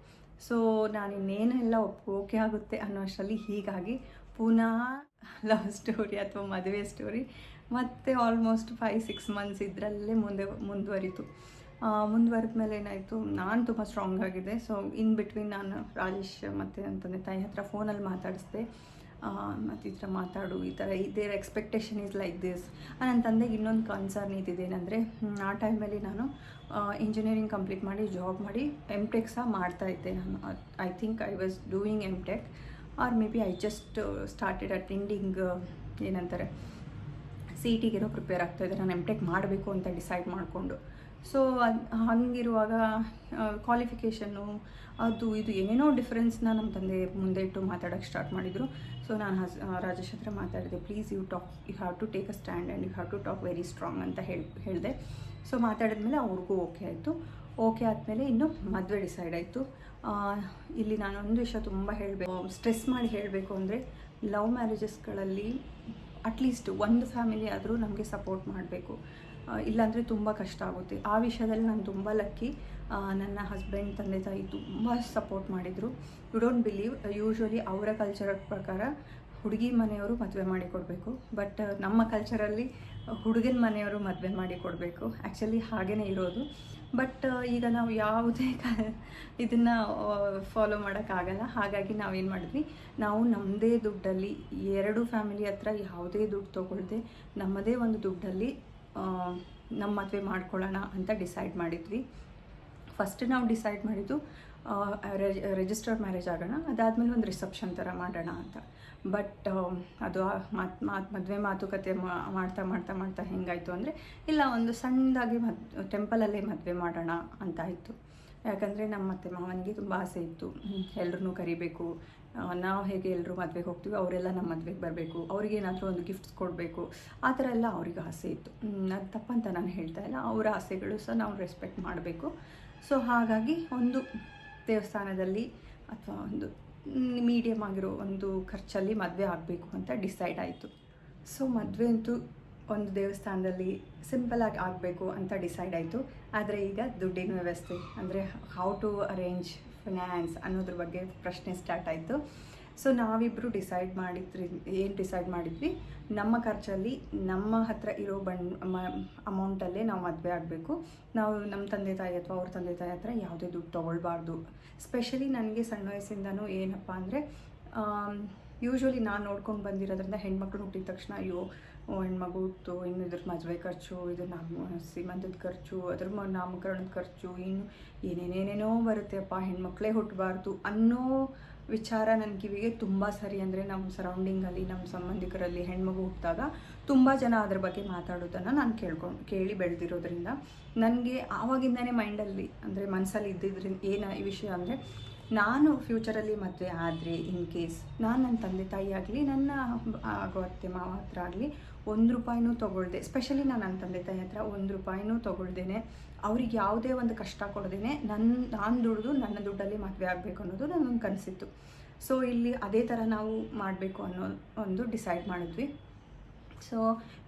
ಸೊ ನಾನು ಇನ್ನೇನೆಲ್ಲ ಓಕೆ ಆಗುತ್ತೆ ಅನ್ನೋ ಅಷ್ಟರಲ್ಲಿ ಹೀಗಾಗಿ ಪುನಃ ಲವ್ ಸ್ಟೋರಿ ಅಥವಾ ಮದುವೆ ಸ್ಟೋರಿ ಮತ್ತು ಆಲ್ಮೋಸ್ಟ್ 5-6 ಮಂತ್ಸ್ ಇದರಲ್ಲೇ ಮುಂದುವರಿತು. ಮುಂದುವರೆದ ಮೇಲೆ ಏನಾಯಿತು, ನಾನು ತುಂಬ ಸ್ಟ್ರಾಂಗ್ ಆಗಿದೆ. ಸೊ ಇನ್ ಬಿಟ್ವೀನ್ ನಾನು ರಾಜೇಶ್ ಮತ್ತು ನನ್ನ ತಂದೆ ತಾಯಿ ಹತ್ರ ಫೋನಲ್ಲಿ ಮಾತಾಡಿಸ್ದೆ, ಮತ್ತು ಈ ಥರ ಮಾತಾಡು, ಈ ಥರ there expectation is like this. ನನ್ನ ತಂದೆಗೆ ಇನ್ನೊಂದು ಕನ್ಸರ್ನ್ ಇದ್ದಿದ್ದೇನೆಂದರೆ, ಆ ಟೈಮಲ್ಲಿ ನಾನು ಇಂಜಿನಿಯರಿಂಗ್ ಕಂಪ್ಲೀಟ್ ಮಾಡಿ ಜಾಬ್ ಮಾಡಿ MTech ಸಹ ಮಾಡ್ತಾಯಿದ್ದೆ. ನಾನು I think I was doing MTech or maybe I just started attending ಏನಂತಾರೆ CETಗೇನೋ ಪ್ರಿಪೇರ್ ಆಗ್ತಾಯಿದ್ದೆ. ನಾನು MTech ಮಾಡಬೇಕು ಅಂತ ಡಿಸೈಡ್ ಮಾಡಿಕೊಂಡು. ಸೊ ಹಂಗಿರುವಾಗ ಕ್ವಾಲಿಫಿಕೇಷನ್ನು ಅದು ಇದು ಏನೇನೋ ಡಿಫ್ರೆನ್ಸ್ನ ನಮ್ಮ ತಂದೆ ಮುಂದೆ ಇಟ್ಟು ಮಾತಾಡೋಕ್ಕೆ ಸ್ಟಾರ್ಟ್ ಮಾಡಿದರು. ಸೊ ನಾನು ರಾಜೇಶ್ ಹತ್ರ ಮಾತಾಡಿದೆ, please you have to take a stand and you have to talk very strong ಅಂತ ಹೇಳಿದೆ. ಸೊ ಮಾತಾಡಿದ್ಮೇಲೆ ಅವ್ರಿಗೂ ಓಕೆ ಆಯಿತು. ಓಕೆ ಆದಮೇಲೆ ಇನ್ನು ಮದುವೆ ಡಿಸೈಡ್ ಆಯಿತು. ಇಲ್ಲಿ ನಾನು ಒಂದು ವಿಷಯ ತುಂಬ ಸ್ಟ್ರೆಸ್ ಮಾಡಿ ಹೇಳಬೇಕು ಅಂದರೆ, ಲವ್ ಮ್ಯಾರೇಜಸ್ಗಳಲ್ಲಿ ಅಟ್ಲೀಸ್ಟ್ ಒಂದು ಫ್ಯಾಮಿಲಿ ಆದರೂ ನಮಗೆ ಸಪೋರ್ಟ್ ಮಾಡಬೇಕು, ಇಲ್ಲಾಂದರೆ ತುಂಬ ಕಷ್ಟ ಆಗುತ್ತೆ. ಆ ವಿಷಯದಲ್ಲಿ ನಾನು ತುಂಬ ಲಕ್ಕಿ. ನನ್ನ ಹಸ್ಬೆಂಡ್ ತಂದೆ ತಾಯಿ ತುಂಬ ಸಪೋರ್ಟ್ ಮಾಡಿದರು. ಯು ಡೋಂಟ್ ಬಿಲೀವ್, ಯೂಶ್ವಲಿ ಅವರ ಕಲ್ಚರ್ ಪ್ರಕಾರ ಹುಡುಗಿ ಮನೆಯವರು ಮದುವೆ ಮಾಡಿಕೊಡ್ಬೇಕು, ಬಟ್ ನಮ್ಮ ಕಲ್ಚರಲ್ಲಿ ಹುಡುಗನ ಮನೆಯವರು ಮದುವೆ ಮಾಡಿಕೊಡ್ಬೇಕು. ಆ್ಯಕ್ಚುಲಿ ಹಾಗೇ ಇರೋದು. ಬಟ್ ಈಗ ನಾವು ಯಾವುದೇ ಇದನ್ನು ಫಾಲೋ ಮಾಡೋಕ್ಕಾಗಲ್ಲ. ಹಾಗಾಗಿ ನಾವೇನು ಮಾಡಿದ್ವಿ, ನಾವು ನಮ್ಮದೇ ದುಡ್ಡಲ್ಲಿ 2 ಫ್ಯಾಮಿಲಿ ಹತ್ರ ಯಾವುದೇ ದುಡ್ಡು ತೊಗೊಳ್ದೆ ನಮ್ಮದೇ ಒಂದು ದುಡ್ಡಲ್ಲಿ ನಮ್ಮ ಮದುವೆ ಮಾಡ್ಕೊಳ್ಳೋಣ ಅಂತ ಡಿಸೈಡ್ ಮಾಡಿದ್ವಿ. ಫಸ್ಟ್ ನಾವು ಡಿಸೈಡ್ ಮಾಡಿದ್ದು ರಿಜಿಸ್ಟರ್ಡ್ ಮ್ಯಾರೇಜ್ ಆಗೋಣ, ಅದಾದಮೇಲೆ ಒಂದು ರಿಸೆಪ್ಷನ್ ಥರ ಮಾಡೋಣ ಅಂತ. ಬಟ್ ಅದು ಮದುವೆ ಮಾತುಕತೆ ಮಾಡ್ತಾ ಮಾಡ್ತಾ ಮಾಡ್ತಾ ಹೆಂಗಾಯಿತು ಅಂದರೆ, ಇಲ್ಲ ಒಂದು ಸಣ್ಣದಾಗಿ ಟೆಂಪಲಲ್ಲೇ ಮದುವೆ ಮಾಡೋಣ ಅಂತ ಆಯಿತು. ಯಾಕಂದರೆ ನಮ್ಮ ಅತ್ತೆ ಮಾವನಿಗೆ ತುಂಬ ಆಸೆ ಇತ್ತು, ಎಲ್ಲರೂ ಕರಿಬೇಕು, ನಾವು ಹೇಗೆ ಎಲ್ಲರೂ ಮದುವೆಗೆ ಹೋಗ್ತೀವಿ ಅವರೆಲ್ಲ ನಮ್ಮ ಮದುವೆಗೆ ಬರಬೇಕು, ಅವ್ರಿಗೇನಾದರೂ ಒಂದು ಗಿಫ್ಟ್ಸ್ ಕೊಡಬೇಕು, ಆ ಥರ ಎಲ್ಲ ಅವ್ರಿಗೆ ಆಸೆ ಇತ್ತು. ಅದು ತಪ್ಪಂತ ನಾನು ಹೇಳ್ತಾ ಇಲ್ಲ, ಅವರ ಆಸೆಗಳು ಸಹ ನಾವು ರೆಸ್ಪೆಕ್ಟ್ ಮಾಡಬೇಕು. ಸೊ ಹಾಗಾಗಿ ಒಂದು ದೇವಸ್ಥಾನದಲ್ಲಿ ಅಥವಾ ಒಂದು ಮೀಡಿಯಮ್ ಆಗಿರೋ ಒಂದು ಖರ್ಚಲ್ಲಿ ಮದುವೆ ಆಗಬೇಕು ಅಂತ ಡಿಸೈಡ್ ಆಯಿತು. ಸೊ ಮದುವೆ ಅಂತೂ ಒಂದು ದೇವಸ್ಥಾನದಲ್ಲಿ ಸಿಂಪಲಾಗಿ ಆಗಬೇಕು ಅಂತ ಡಿಸೈಡ್ ಆಯಿತು. ಆದರೆ ಈಗ ದುಡ್ಡಿನ ವ್ಯವಸ್ಥೆ ಅಂದರೆ ಹೌ ಟು ಅರೇಂಜ್ ಫಿನಾನ್ಸ್ ಅನ್ನೋದ್ರ ಬಗ್ಗೆ ಪ್ರಶ್ನೆ ಸ್ಟಾರ್ಟ್ ಆಯಿತು. ಸೊ ನಾವಿಬ್ಬರು ಡಿಸೈಡ್ ಮಾಡಿದ್ವಿ, ನಮ್ಮ ಖರ್ಚಲ್ಲಿ ನಮ್ಮ ಹತ್ರ ಇರೋ ಅಮೌಂಟಲ್ಲೇ ನಾವು ಮದುವೆ ಆಗಬೇಕು. ನಾವು ನಮ್ಮ ತಂದೆ ತಾಯಿ ಅಥವಾ ಅವ್ರ ತಂದೆ ತಾಯಿ ಹತ್ರ ಯಾವುದೇ ದುಡ್ಡು ತೊಗೊಳ್ಬಾರ್ದು. ಸ್ಪೆಷಲಿ ನನಗೆ ಸಣ್ಣ ವಯಸ್ಸಿಂದನೂ ಏನಪ್ಪ ಅಂದರೆ, ಯೂಶ್ವಲಿ ನಾನು ನೋಡ್ಕೊಂಡು ಬಂದಿರೋದ್ರಿಂದ ಹೆಣ್ಮಕ್ಳು ಹುಟ್ಟಿದ ತಕ್ಷಣ ಅಯ್ಯೋ ಹೆಣ್ಮಗು ಇತ್ತು, ಇನ್ನು ಇದ್ರ ಮದುವೆ ಖರ್ಚು, ಇದು ಸೀಮಂತದ ಖರ್ಚು, ಅದ್ರ ನಾಮಕರಣದ ಖರ್ಚು, ಇನ್ನು ಏನೇನೇನೇನೋ ಬರುತ್ತೆಪ್ಪ, ಹೆಣ್ಮಕ್ಳೇ ಹುಟ್ಟಬಾರ್ದು ಅನ್ನೋ ವಿಚಾರ ನನ್ನ ಕಿವಿಗೆ ತುಂಬ ಸರಿ. ಅಂದರೆ ನಮ್ಮ ಸರೌಂಡಿಂಗಲ್ಲಿ ನಮ್ಮ ಸಂಬಂಧಿಕರಲ್ಲಿ ಹೆಣ್ಮಗು ಹುಟ್ಟಿದಾಗ ತುಂಬ ಜನ ಅದ್ರ ಬಗ್ಗೆ ಮಾತಾಡೋದನ್ನು ನಾನು ಕೇಳಿ ಬೆಳೆದಿರೋದ್ರಿಂದ ನನಗೆ ಆವಾಗಿಂದನೇ ಮೈಂಡಲ್ಲಿ ಅಂದರೆ ಮನಸ್ಸಲ್ಲಿ ಇದ್ದಿದ್ರಿಂದ ಈ ವಿಷಯ ಅಂದರೆ, ನಾನು ಫ್ಯೂಚರಲ್ಲಿ ಮದುವೆ ಆದರೆ ಇನ್ ಕೇಸ್ ನಾನು ನನ್ನ ತಂದೆ ತಾಯಿ ಆಗಲಿ ನನ್ನ ಆಗೋ ಅತ್ತೆ ಮಾವ ಹತ್ರ ಆಗಲಿ ₹1 ತೊಗೊಳ್ದೆ, ಸ್ಪೆಷಲಿ ನನ್ನ ತಂದೆ ತಾಯಿ ಹತ್ರ ₹1 ತೊಗೊಳ್ದೇನೆ, ಅವ್ರಿಗೆ ಯಾವುದೇ ಒಂದು ಕಷ್ಟ ಕೊಡದೇನೆ ನಾನು ದುಡಿದು ನನ್ನ ದುಡ್ಡಲ್ಲಿ ಮದುವೆ ಆಗಬೇಕು ಅನ್ನೋದು ನನ್ನೊಂದು ಕನಸಿತ್ತು. ಸೊ ಇಲ್ಲಿ ಅದೇ ಥರ ನಾವು ಮಾಡಬೇಕು ಅನ್ನೋ ಒಂದು ಡಿಸೈಡ್ ಮಾಡಿದ್ವಿ. ಸೊ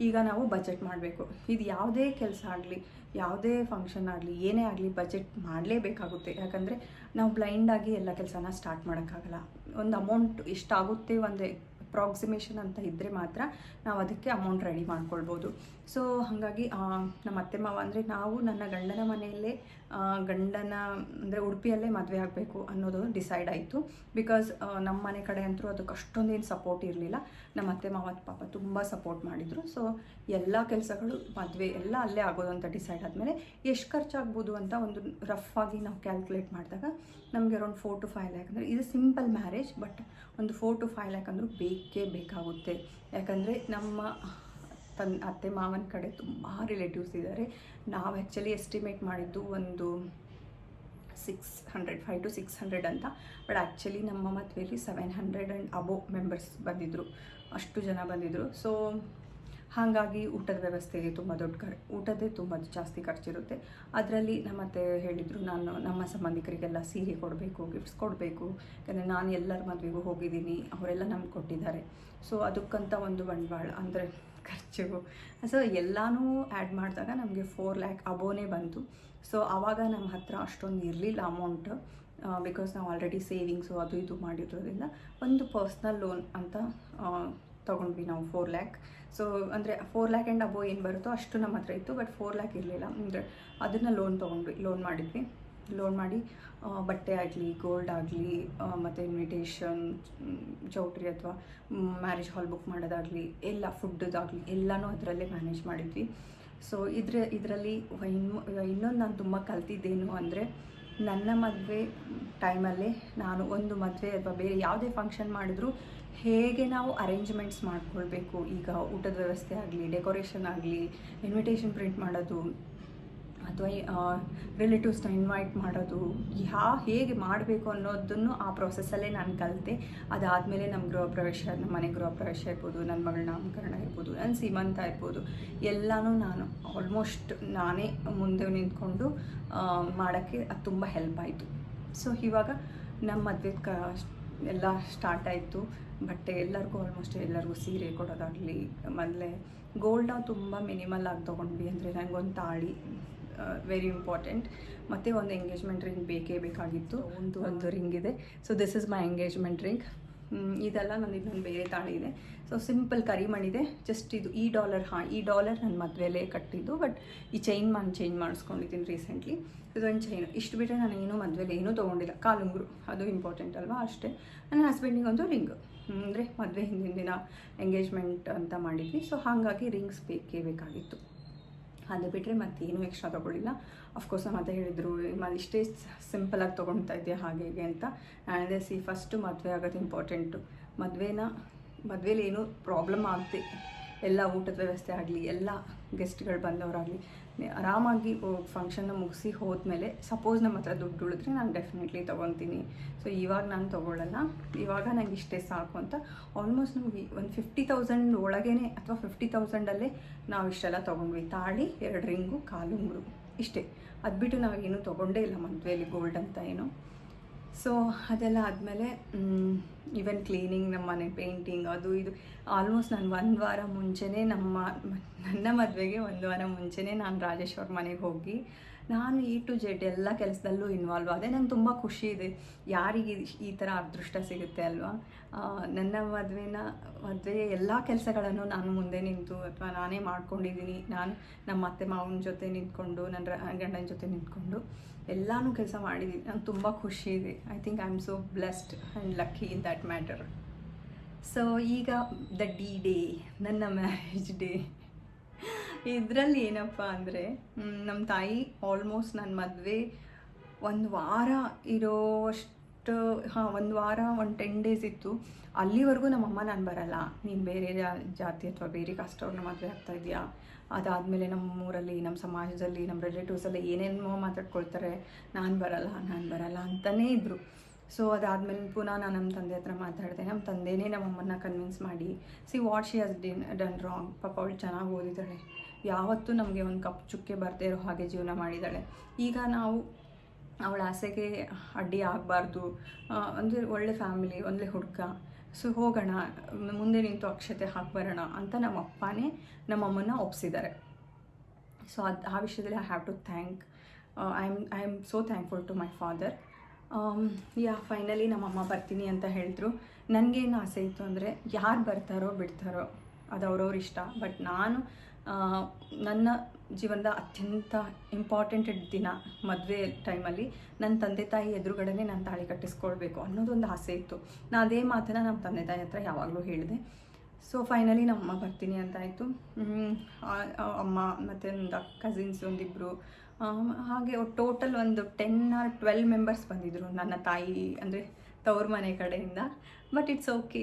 ಈಗ ನಾವು ಬಜೆಟ್ ಮಾಡಬೇಕು. ಇದು ಯಾವುದೇ ಕೆಲಸ ಆಗಲಿ, ಯಾವುದೇ ಫಂಕ್ಷನ್ ಆಗಲಿ, ಏನೇ ಆಗಲಿ ಬಜೆಟ್ ಮಾಡಲೇಬೇಕಾಗುತ್ತೆ. ಯಾಕಂದರೆ ನಾವು ಬ್ಲೈಂಡಾಗಿ ಎಲ್ಲ ಕೆಲಸನ ಸ್ಟಾರ್ಟ್ ಮಾಡೋಕ್ಕಾಗಲ್ಲ. ಒಂದು ಅಮೌಂಟ್ ಎಷ್ಟಾಗುತ್ತೆ, ಒಂದು ಅಪ್ರಾಕ್ಸಿಮೇಷನ್ ಅಂತ ಇದ್ದರೆ ಮಾತ್ರ ನಾವು ಅದಕ್ಕೆ ಅಮೌಂಟ್ ರೆಡಿ ಮಾಡ್ಕೊಳ್ಬೋದು. ಸೊ ಹಾಗಾಗಿ ನಮ್ಮ ಅತ್ತೆ ಮಾವ ಅಂದರೆ ನಾವು ನನ್ನ ಗಂಡನ ಮನೆಯಲ್ಲೇ ಗಂಡನ ಅಂದರೆ ಉಡುಪಿಯಲ್ಲೇ ಮದುವೆ ಆಗಬೇಕು ಅನ್ನೋದು ಡಿಸೈಡ್ ಆಯಿತು. ಬಿಕಾಸ್ ನಮ್ಮ ಮನೆ ಕಡೆ ಅಂತೂ ಅದಕ್ಕೆ ಅಷ್ಟೊಂದೇನು ಸಪೋರ್ಟ್ ಇರಲಿಲ್ಲ. ನಮ್ಮ ಅತ್ತೆ ಮಾವ ಪಾಪ ತುಂಬ ಸಪೋರ್ಟ್ ಮಾಡಿದರು. ಸೊ ಎಲ್ಲ ಕೆಲಸಗಳು ಮದುವೆ ಎಲ್ಲ ಅಲ್ಲೇ ಆಗೋದು ಅಂತ ಡಿಸೈಡ್ ಆದಮೇಲೆ ಎಷ್ಟು ಖರ್ಚಾಗ್ಬೋದು ಅಂತ ಒಂದು ರಫ್ ಆಗಿ ನಾವು ಕ್ಯಾಲ್ಕುಲೇಟ್ ಮಾಡಿದಾಗ ನಮಗೆ ಅರೌಂಡ್ 4 to 5 ಲ್ಯಾಕ್ ಅಂದರೆ ಇದು ಸಿಂಪಲ್ ಮ್ಯಾರೇಜ್, ಬಟ್ ಒಂದು 4 to 5 ಲ್ಯಾಕ್ ಅಂದರೂ ಬೇಕಾಗುತ್ತೆ. ಯಾಕಂದರೆ ನಮ್ಮ ಅತ್ತೆ ಮಾವನ ಕಡೆ ತುಂಬ ರಿಲೇಟಿವ್ಸ್ ಇದ್ದಾರೆ. ನಾವು ಆ್ಯಕ್ಚುಲಿ ಎಸ್ಟಿಮೇಟ್ ಮಾಡಿದ್ದು ಒಂದು 5 to 600 ಅಂತ, ಬಟ್ ಆ್ಯಕ್ಚುಲಿ ನಮ್ಮ ಮದುವೆಯಲ್ಲಿ 700 ಆ್ಯಂಡ್ ಅಬೋವ್ ಮೆಂಬರ್ಸ್ ಬಂದಿದ್ದರು, ಅಷ್ಟು ಜನ ಬಂದಿದ್ದರು. ಸೊ ಹಾಗಾಗಿ ಊಟದ ವ್ಯವಸ್ಥೆಗೆ ತುಂಬ ಊಟದೇ ತುಂಬ ಜಾಸ್ತಿ ಖರ್ಚಿರುತ್ತೆ. ಅದರಲ್ಲಿ ನಮ್ಮತ್ತೆ ಹೇಳಿದರು, ನಮ್ಮ ಸಂಬಂಧಿಕರಿಗೆಲ್ಲ ಸೀರೆ ಕೊಡಬೇಕು, ಗಿಫ್ಟ್ಸ್ ಕೊಡಬೇಕು, ಯಾಕಂದರೆ ನಾನು ಎಲ್ಲರ ಮದುವೆಗೂ ಹೋಗಿದ್ದೀನಿ, ಅವರೆಲ್ಲ ನಮ್ಗೆ ಕೊಟ್ಟಿದ್ದಾರೆ. ಸೊ ಅದಕ್ಕಂತ ಒಂದು ಬಂಡವಾಳ ಅಂದರೆ ಖರ್ಚು, ಸೊ ಎಲ್ಲನೂ ಆ್ಯಡ್ ಮಾಡಿದಾಗ ನಮಗೆ 4 ಲ್ಯಾಕ್ ಅಬೋನೇ ಬಂತು. ಸೊ ಆವಾಗ ನಮ್ಮ ಹತ್ರ ಅಷ್ಟೊಂದು ಇರಲಿಲ್ಲ ಅಮೌಂಟ್, ಬಿಕಾಸ್ ನಾವು ಆಲ್ರೆಡಿ ಸೇವಿಂಗ್ಸು ಅದು ಇದು ಮಾಡಿರೋದ್ರಿಂದ ಒಂದು ಪರ್ಸ್ನಲ್ ಲೋನ್ ಅಂತ ತೊಗೊಂಡ್ವಿ ನಾವು 4 ಲ್ಯಾಕ್. ಸೊ ಅಂದರೆ 4 ಲ್ಯಾಕ್ ಆ್ಯಂಡ್ ಅಬೋ ಏನು ಬರುತ್ತೋ ಅಷ್ಟು ನಮ್ಮ ಹತ್ರ ಇತ್ತು, ಬಟ್ 4 ಲ್ಯಾಕ್ ಇರಲಿಲ್ಲ. ಅಂದರೆ ಅದನ್ನು ಲೋನ್ ಮಾಡಿದ್ವಿ. ಲೋನ್ ಮಾಡಿ ಬಟ್ಟೆ ಆಗಲಿ, ಗೋಲ್ಡ್ ಆಗಲಿ, ಮತ್ತು ಇನ್ವಿಟೇಷನ್, ಚೌಟ್ರಿ ಅಥವಾ ಮ್ಯಾರೇಜ್ ಹಾಲ್ ಬುಕ್ ಮಾಡೋದಾಗಲಿ, ಎಲ್ಲ ಫುಡ್ಡದಾಗಲಿ ಎಲ್ಲನೂ ಅದರಲ್ಲೇ ಮ್ಯಾನೇಜ್ ಮಾಡಿದ್ವಿ. ಸೊ ಇದರಲ್ಲಿ ಇನ್ನೊಂದು ನಾನು ತುಂಬ ಕಲ್ತಿದ್ದೇನು ಅಂದರೆ, ನನ್ನ ಮದುವೆ ಟೈಮಲ್ಲೇ ನಾನು ಒಂದು ಮದುವೆ ಅಥವಾ ಬೇರೆ ಯಾವುದೇ ಫಂಕ್ಷನ್ ಮಾಡಿದ್ರು ಹೇಗೆ ನಾವು ಅರೇಂಜ್ಮೆಂಟ್ಸ್ ಮಾಡ್ಕೊಳ್ಬೇಕು, ಈಗ ಊಟದ ವ್ಯವಸ್ಥೆ ಆಗಲಿ, ಡೆಕೋರೇಷನ್ ಆಗಲಿ, ಇನ್ವಿಟೇಷನ್ ಪ್ರಿಂಟ್ ಮಾಡೋದು ಅಥವಾ ರಿಲೇಟಿವ್ಸ್ನ ಇನ್ವೈಟ್ ಮಾಡೋದು, ಹೇಗೆ ಮಾಡಬೇಕು ಅನ್ನೋದನ್ನು ಆ ಪ್ರೊಸೆಸ್ಸಲ್ಲೇ ನಾನು ಕಲಿತೆ. ಅದಾದಮೇಲೆ ನಮ್ಮ ಮನೆ ಗೃಹ ಪ್ರವೇಶ ಇರ್ಬೋದು, ನನ್ನ ಮಗಳ ನಾಮಕರಣ ಇರ್ಬೋದು, ನನ್ನ ಸೀಮಂತ ಇರ್ಬೋದು, ಎಲ್ಲನೂ ನಾನು ಆಲ್ಮೋಸ್ಟ್ ನಾನೇ ಮುಂದೆ ನಿಂತ್ಕೊಂಡು ಮಾಡೋಕ್ಕೆ ಅದು ತುಂಬ ಹೆಲ್ಪ್ ಆಯಿತು. ಸೊ ಇವಾಗ ನಮ್ಮ ಮದುವೆ ಎಲ್ಲ ಸ್ಟಾರ್ಟ್ ಆಯಿತು. ಬಟ್ಟೆ ಎಲ್ಲರಿಗೂ ಸೀರೆ ಕೊಡೋದಾಗಲಿ, ಮೊದಲೇ ಗೋಲ್ಡ್ನ ತುಂಬ ಮಿನಿಮಲ್ ಆಗಿ ತೊಗೊಂಡ್ವಿ. ಅಂದರೆ ನನಗೊಂದು ತಾಳಿ ವೆರಿ ಇಂಪಾರ್ಟೆಂಟ್, ಮತ್ತು ಒಂದು ಎಂಗೇಜ್ಮೆಂಟ್ ರಿಂಗ್ ಬೇಕಾಗಿತ್ತು. ಒಂದು ರಿಂಗ್ ಇದೆ. So this is my engagement ring. ಇದೆಲ್ಲ ನನ್ನ ಇನ್ನೊಂದು ಬೇರೆ ತಾಳಿ ಇದೆ. ಸೊ ಸಿಂಪಲ್ ಕರಿಮಣಿದೆ. ಜಸ್ಟ್ ಈ ಡಾಲರ್ ನನ್ನ ಮದುವೆಯಲ್ಲೇ ಕಟ್ಟಿದ್ದು, ಬಟ್ ಈ ಚೈನ್ ನಾನು ಚೇಂಜ್ ಮಾಡಿಸ್ಕೊಂಡಿದ್ದೀನಿ ರೀಸೆಂಟ್ಲಿ. ಇದೊಂದು ಚೈನು. ಇಷ್ಟು ಬಿಟ್ಟರೆ ನಾನು ಏನೂ ಮದುವೆಯಲ್ಲಿ ಏನೂ ತೊಗೊಂಡಿಲ್ಲ. ಕಾಲುಂಗುರು ಅದು ಇಂಪಾರ್ಟೆಂಟ್ ಅಲ್ವಾ, ಅಷ್ಟೇ. ನನ್ನ ಹಸ್ಬೆಂಡಿಗೊಂದು ರಿಂಗ್, ಅಂದರೆ ಮದುವೆ ಹಿಂದಿನ ದಿನ ಎಂಗೇಜ್ಮೆಂಟ್ ಅಂತ ಮಾಡಿದ್ವಿ. ಸೊ ಹಾಗಾಗಿ ರಿಂಗ್ಸ್ ಬೇಕಾಗಿತ್ತು. ಅದು ಬಿಟ್ಟರೆ ಮತ್ತೇನೂ ಎಕ್ಸ್ಟ್ರಾ ತೊಗೊಳ್ಳಿಲ್ಲ. ಅಫ್ಕೋರ್ಸ್ ನಮ್ಮ ಅತ್ತೆ ಹೇಳಿದರು, ಇಷ್ಟೇ ಸಿಂಪಲಾಗಿ ತೊಗೊಳ್ತಾ ಇದೆಯಾ ಹಾಗೆ ಹೀಗೆ ಅಂತ. ಆ್ಯಂಡ್ ಫಸ್ಟು ಮದುವೆ ಆಗೋದು ಇಂಪಾರ್ಟೆಂಟು. ಮದುವೆಲಿ ಏನೂ ಪ್ರಾಬ್ಲಮ್ ಆಗದೆ ಎಲ್ಲ ಊಟದ ವ್ಯವಸ್ಥೆ ಆಗಲಿ, ಎಲ್ಲ ಗೆಸ್ಟ್ಗಳು ಬಂದವರಾಗಲಿ ಆರಾಮಾಗಿ ಫಂಕ್ಷನ್ನ ಮುಗಿಸಿ ಹೋದ್ಮೇಲೆ ಸಪೋಸ್ ನಮ್ಮ ಹತ್ರ ದುಡ್ಡು ಉಳಿದ್ರೆ ನಾನು ಡೆಫಿನೆಟ್ಲಿ ತೊಗೊತೀನಿ. ಸೊ ಇವಾಗ ನಾನು ತೊಗೊಳ್ಳಲ್ಲ, ಇವಾಗ ನಂಗೆ ಇಷ್ಟೇ ಸಾಕು ಅಂತ. ಆಲ್ಮೋಸ್ಟ್ ನಮಗೆ ಒಂದು 50,000 ಒಳಗೇ ಅಥವಾ 50,000 ನಾವು ಇಷ್ಟೆಲ್ಲ ತೊಗೊಂಡ್ವಿ. ತಾಳಿ, 2 ರಿಂಗು, ಕಾಲುಂಗುರು, ಇಷ್ಟೇ. ಅದು ಬಿಟ್ಟು ನಾವೇನು ತೊಗೊಂಡೇ ಇಲ್ಲ ಮದುವೆಯಲ್ಲಿ ಗೋಲ್ಡ್ ಅಂತ ಏನು. ಸೊ ಅದೆಲ್ಲ ಆದಮೇಲೆ ಈವನ್ ಕ್ಲೀನಿಂಗ್, ನಮ್ಮ ಮನೆ ಪೇಂಟಿಂಗ್, ಅದು ಇದು ಆಲ್ಮೋಸ್ಟ್ ನಾನು 1 ವಾರ ಮುಂಚೆನೇ ನನ್ನ ಮದುವೆಗೆ 1 ವಾರ ಮುಂಚೆನೇ ನಾನು ರಾಜೇಶ್ ಅವ್ರ ಮನೆಗೆ ಹೋಗಿ ನಾನು A to Z ಎಲ್ಲ ಕೆಲಸದಲ್ಲೂ ಇನ್ವಾಲ್ವ್ ಆದೆ. ನಂಗೆ ತುಂಬ ಖುಷಿ ಇದೆ. ಯಾರಿಗೆ ಈ ಥರ ಅದೃಷ್ಟ ಸಿಗುತ್ತೆ ಅಲ್ವಾ. ನನ್ನ ಮದುವೆ ಎಲ್ಲ ಕೆಲಸಗಳನ್ನು ನಾನು ಮುಂದೆ ನಿಂತು ಅಥವಾ ನಾನೇ ಮಾಡ್ಕೊಂಡಿದ್ದೀನಿ. ನಾನು ನಮ್ಮ ಅತ್ತೆ ಮಾವನ ಜೊತೆ ನಿಂತ್ಕೊಂಡು, ನನ್ನ ಗಂಡನ ಜೊತೆ ನಿಂತ್ಕೊಂಡು ಎಲ್ಲನೂ ಕೆಲಸ ಮಾಡಿದ್ದೀನಿ. ನಂಗೆ ತುಂಬ ಖುಷಿ ಇದೆ. I think I am so blessed and lucky in that matter. So ಈಗ ದ ಡೇ, ನನ್ನ ಮ್ಯಾರೇಜ್ ಡೇ. ಇದರಲ್ಲಿ ಏನಪ್ಪ ಅಂದರೆ, ನಮ್ಮ ತಾಯಿ ಆಲ್ಮೋಸ್ಟ್ ನನ್ನ ಮದುವೆ 1 ವಾರ ಇರೋಷ್ಟು, 1 ವಾರ 10 ಡೇಸ್ ಇತ್ತು. ಅಲ್ಲಿವರೆಗೂ ನಮ್ಮಮ್ಮ ನಾನು ಬರಲ್ಲ, ನೀನು ಬೇರೆ ಜಾತಿ ಅಥವಾ ಬೇರೆ ಕಾಸ್ಟ್ ಅವ್ರನ್ನ ಮದುವೆ ಆಗ್ತಾ ಇದೆಯಾ, ಅದಾದಮೇಲೆ ನಮ್ಮೂರಲ್ಲಿ, ನಮ್ಮ ಸಮಾಜದಲ್ಲಿ, ನಮ್ಮ ರಿಲೇಟಿವ್ಸಲ್ಲಿ ಏನೇನೋ ಮಾತಾಡ್ಕೊಳ್ತಾರೆ, ನಾನು ಬರಲ್ಲ ಅಂತಲೇ ಇದ್ದರು. ಸೊ ಅದಾದಮೇಲೆ ಪುನಃ ನಾನು ನಮ್ಮ ತಂದೆ ಹತ್ರ ಮಾತಾಡಿದೆ. ನಮ್ಮ ತಂದೆಯೇ ನಮ್ಮಮ್ಮನ್ನ ಕನ್ವಿನ್ಸ್ ಮಾಡಿ, what she has done wrong. ಪಾಪ ಅವಳು ಚೆನ್ನಾಗಿ ಓದಿದ್ದಾಳೆ, ಯಾವತ್ತೂ ನಮಗೆ ಒಂದು ಕಪ್ ಚುಕ್ಕೆ ಬರದೇ ಇರೋ ಹಾಗೆ ಜೀವನ ಮಾಡಿದ್ದಾಳೆ. ಈಗ ನಾವು ಅವಳ ಆಸೆಗೆ ಅಡ್ಡಿ ಆಗಬಾರ್ದು, ಅಂದರೆ ಒಳ್ಳೆ ಫ್ಯಾಮಿಲಿ, ಒಳ್ಳೆ ಹುಡುಗ, ಸೊ ಹೋಗೋಣ, ಮುಂದೆ ನಿಂತು ಅಕ್ಷತೆ ಹಾಕ್ಬರೋಣ ಅಂತ ನಮ್ಮ ಅಪ್ಪನೇ ನಮ್ಮಮ್ಮನ್ನ ಒಪ್ಪಿಸಿದ್ದಾರೆ. ಸೊ ಆ ವಿಷಯದಲ್ಲಿ I have to thank, I am so thankful to my father. Finally ನಮ್ಮಮ್ಮ ಬರ್ತೀನಿ ಅಂತ ಹೇಳಿದ್ರು. ನನಗೇನು ಆಸೆ ಇತ್ತು ಅಂದರೆ, ಯಾರು ಬರ್ತಾರೋ ಬಿಡ್ತಾರೋ ಅದು ಅವ್ರವ್ರ ಇಷ್ಟ, ಬಟ್ ನಾನು ನನ್ನ ಜೀವನದ ಅತ್ಯಂತ ಇಂಪಾರ್ಟೆಂಟೆಡ್ ದಿನ ಮದುವೆ ಟೈಮಲ್ಲಿ ನನ್ನ ತಂದೆ ತಾಯಿ ಎದುರುಗಡೆನೇ ನಾನು ತಾಳಿ ಕಟ್ಟಿಸ್ಕೊಳ್ಬೇಕು ಅನ್ನೋದೊಂದು ಆಸೆ ಇತ್ತು. ನಾನು ಅದೇ ಮಾತನ್ನು ನಮ್ಮ ತಂದೆ ತಾಯಿ ಹತ್ರ ಯಾವಾಗಲೂ ಹೇಳಿದೆ. ಸೊ ಫೈನಲಿ ನಮ್ಮ ಅಮ್ಮ ಬರ್ತೀನಿ ಅಂತ ಆಯಿತು. ಅಮ್ಮ ಮತ್ತು ಒಂದು ಕಸಿನ್ಸ್ ಒಂದಿಬ್ಬರು, ಹಾಗೆ ಟೋಟಲ್ ಒಂದು 10 or 12 ಮೆಂಬರ್ಸ್ ಬಂದಿದ್ದರು ನನ್ನ ತಾಯಿ ಅಂದರೆ ತವ್ರ ಮನೆ ಕಡೆಯಿಂದ. ಬಟ್ ಇಟ್ಸ್ ಓಕೆ,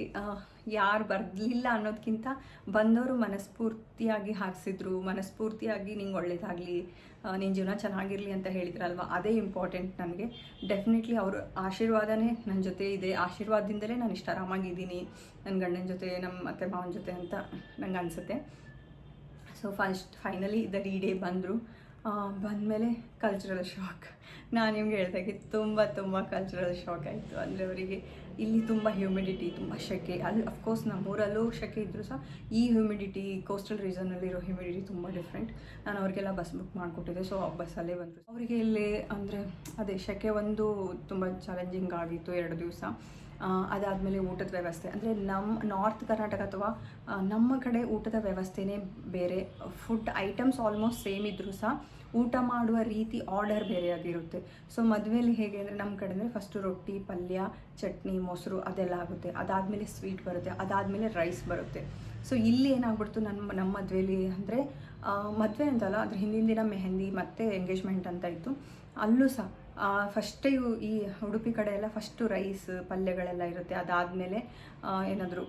ಯಾರು ಬರಲಿಲ್ಲ ಅನ್ನೋದಕ್ಕಿಂತ ಬಂದವರು ಮನಸ್ಫೂರ್ತಿಯಾಗಿ ಹಾರಿಸಿದ್ರು, ಮನಸ್ಫೂರ್ತಿಯಾಗಿ ನಿಂಗೆ ಒಳ್ಳೇದಾಗಲಿ, ನಿನ್ನ ಜೀವನ ಚೆನ್ನಾಗಿರಲಿ ಅಂತ ಹೇಳಿದ್ರಲ್ವ, ಅದೇ ಇಂಪಾರ್ಟೆಂಟ್ ನನಗೆ. ಡೆಫಿನೆಟ್ಲಿ ಅವ್ರ ಆಶೀರ್ವಾದನೇ ನನ್ನ ಜೊತೆ ಇದೆ, ಆಶೀರ್ವಾದದಿಂದಲೇ ನಾನು ಇಷ್ಟು ಆರಾಮಾಗಿದ್ದೀನಿ ನನ್ನ ಗಂಡನ ಜೊತೆ, ನಮ್ಮ ಅತ್ತೆ ಮಾವನ ಜೊತೆ ಅಂತ ನಂಗೆ ಅನಿಸುತ್ತೆ. ಸೊ ಫೈನಲಿ ದ ಡೇ ಬಂದರು. ಬಂದಮೇಲೆ ಕಲ್ಚರಲ್ ಶಾಕ್. ನಾನು ನಿಮ್ಗೆ ಹೇಳ್ದಾಗೆ ತುಂಬ ಕಲ್ಚರಲ್ ಶಾಕ್ ಆಯಿತು. ಅಂದರೆ ಅವರಿಗೆ ಇಲ್ಲಿ ತುಂಬ ಹ್ಯೂಮಿಡಿಟಿ, ತುಂಬ ಸೆಕೆ. ಅಲ್ಲಿ ಅಫ್ಕೋರ್ಸ್ ನಮ್ಮೂರಲ್ಲೂ ಸೆಕೆ ಇದ್ದರೂ ಸಹ ಈ ಹ್ಯೂಮಿಡಿಟಿ, ಕೋಸ್ಟಲ್ ರೀಸನಲ್ಲಿರೋ ಹ್ಯೂಮಿಡಿಟಿ ತುಂಬ ಡಿಫ್ರೆಂಟ್. ನಾನು ಅವ್ರಿಗೆಲ್ಲ ಬಸ್ ಬುಕ್ ಮಾಡಿಕೊಟ್ಟಿದ್ದೆ. ಸೊ ಆ ಬಸ್ಸಲ್ಲೇ ಬಂದರು. ಅವರಿಗೆ ಇಲ್ಲಿ ಅಂದರೆ ಅದೇ ಸೆಕೆ ಒಂದು ತುಂಬ ಚಾಲೆಂಜಿಂಗ್ ಆಗಿತ್ತು 2 ದಿವಸ. ಅದಾದಮೇಲೆ ಊಟದ ವ್ಯವಸ್ಥೆ ಅಂದರೆ ನಮ್ಮ ನಾರ್ತ್ ಕರ್ನಾಟಕ ಅಥವಾ ನಮ್ಮ ಕಡೆ ಊಟದ ವ್ಯವಸ್ಥೆನೇ ಬೇರೆ. ಫುಡ್ ಐಟಮ್ಸ್ ಆಲ್ಮೋಸ್ಟ್ ಸೇಮ್ ಇದ್ದರೂ ಸಹ ಊಟ ಮಾಡುವ ರೀತಿ ಆರ್ಡರ್ ಬೇರೆಯಾಗಿರುತ್ತೆ. ಸೊ ಮದುವೆಯಲ್ಲಿ ಹೇಗೆ ಅಂದರೆ ನಮ್ಮ ಕಡೆ ಅಂದರೆ ಫಸ್ಟು ರೊಟ್ಟಿ, ಪಲ್ಯ, ಚಟ್ನಿ, ಮೊಸರು ಅದೆಲ್ಲ ಆಗುತ್ತೆ. ಅದಾದಮೇಲೆ ಸ್ವೀಟ್ ಬರುತ್ತೆ, ಅದಾದಮೇಲೆ ರೈಸ್ ಬರುತ್ತೆ. ಸೊ ಇಲ್ಲಿ ಏನಾಗ್ಬಿಡ್ತು ನಮ್ಮ ಮದುವೆಯಲ್ಲಿ ಅಂದರೆ ಮದುವೆ ಅಂತಲ್ಲ, ಅದ್ರ ಹಿಂದಿನ ದಿನ ಮೆಹಂದಿ ಮತ್ತು ಎಂಗೇಜ್ಮೆಂಟ್ ಅಂತ ಇತ್ತು. ಅಲ್ಲೂ ಸಹ ಫಸ್ಟೇ ಈ ಉಡುಪಿ ಕಡೆ ಎಲ್ಲ ಫಸ್ಟು ರೈಸ್, ಪಲ್ಯಗಳೆಲ್ಲ ಇರುತ್ತೆ. ಅದಾದಮೇಲೆ ಏನಾದರೂ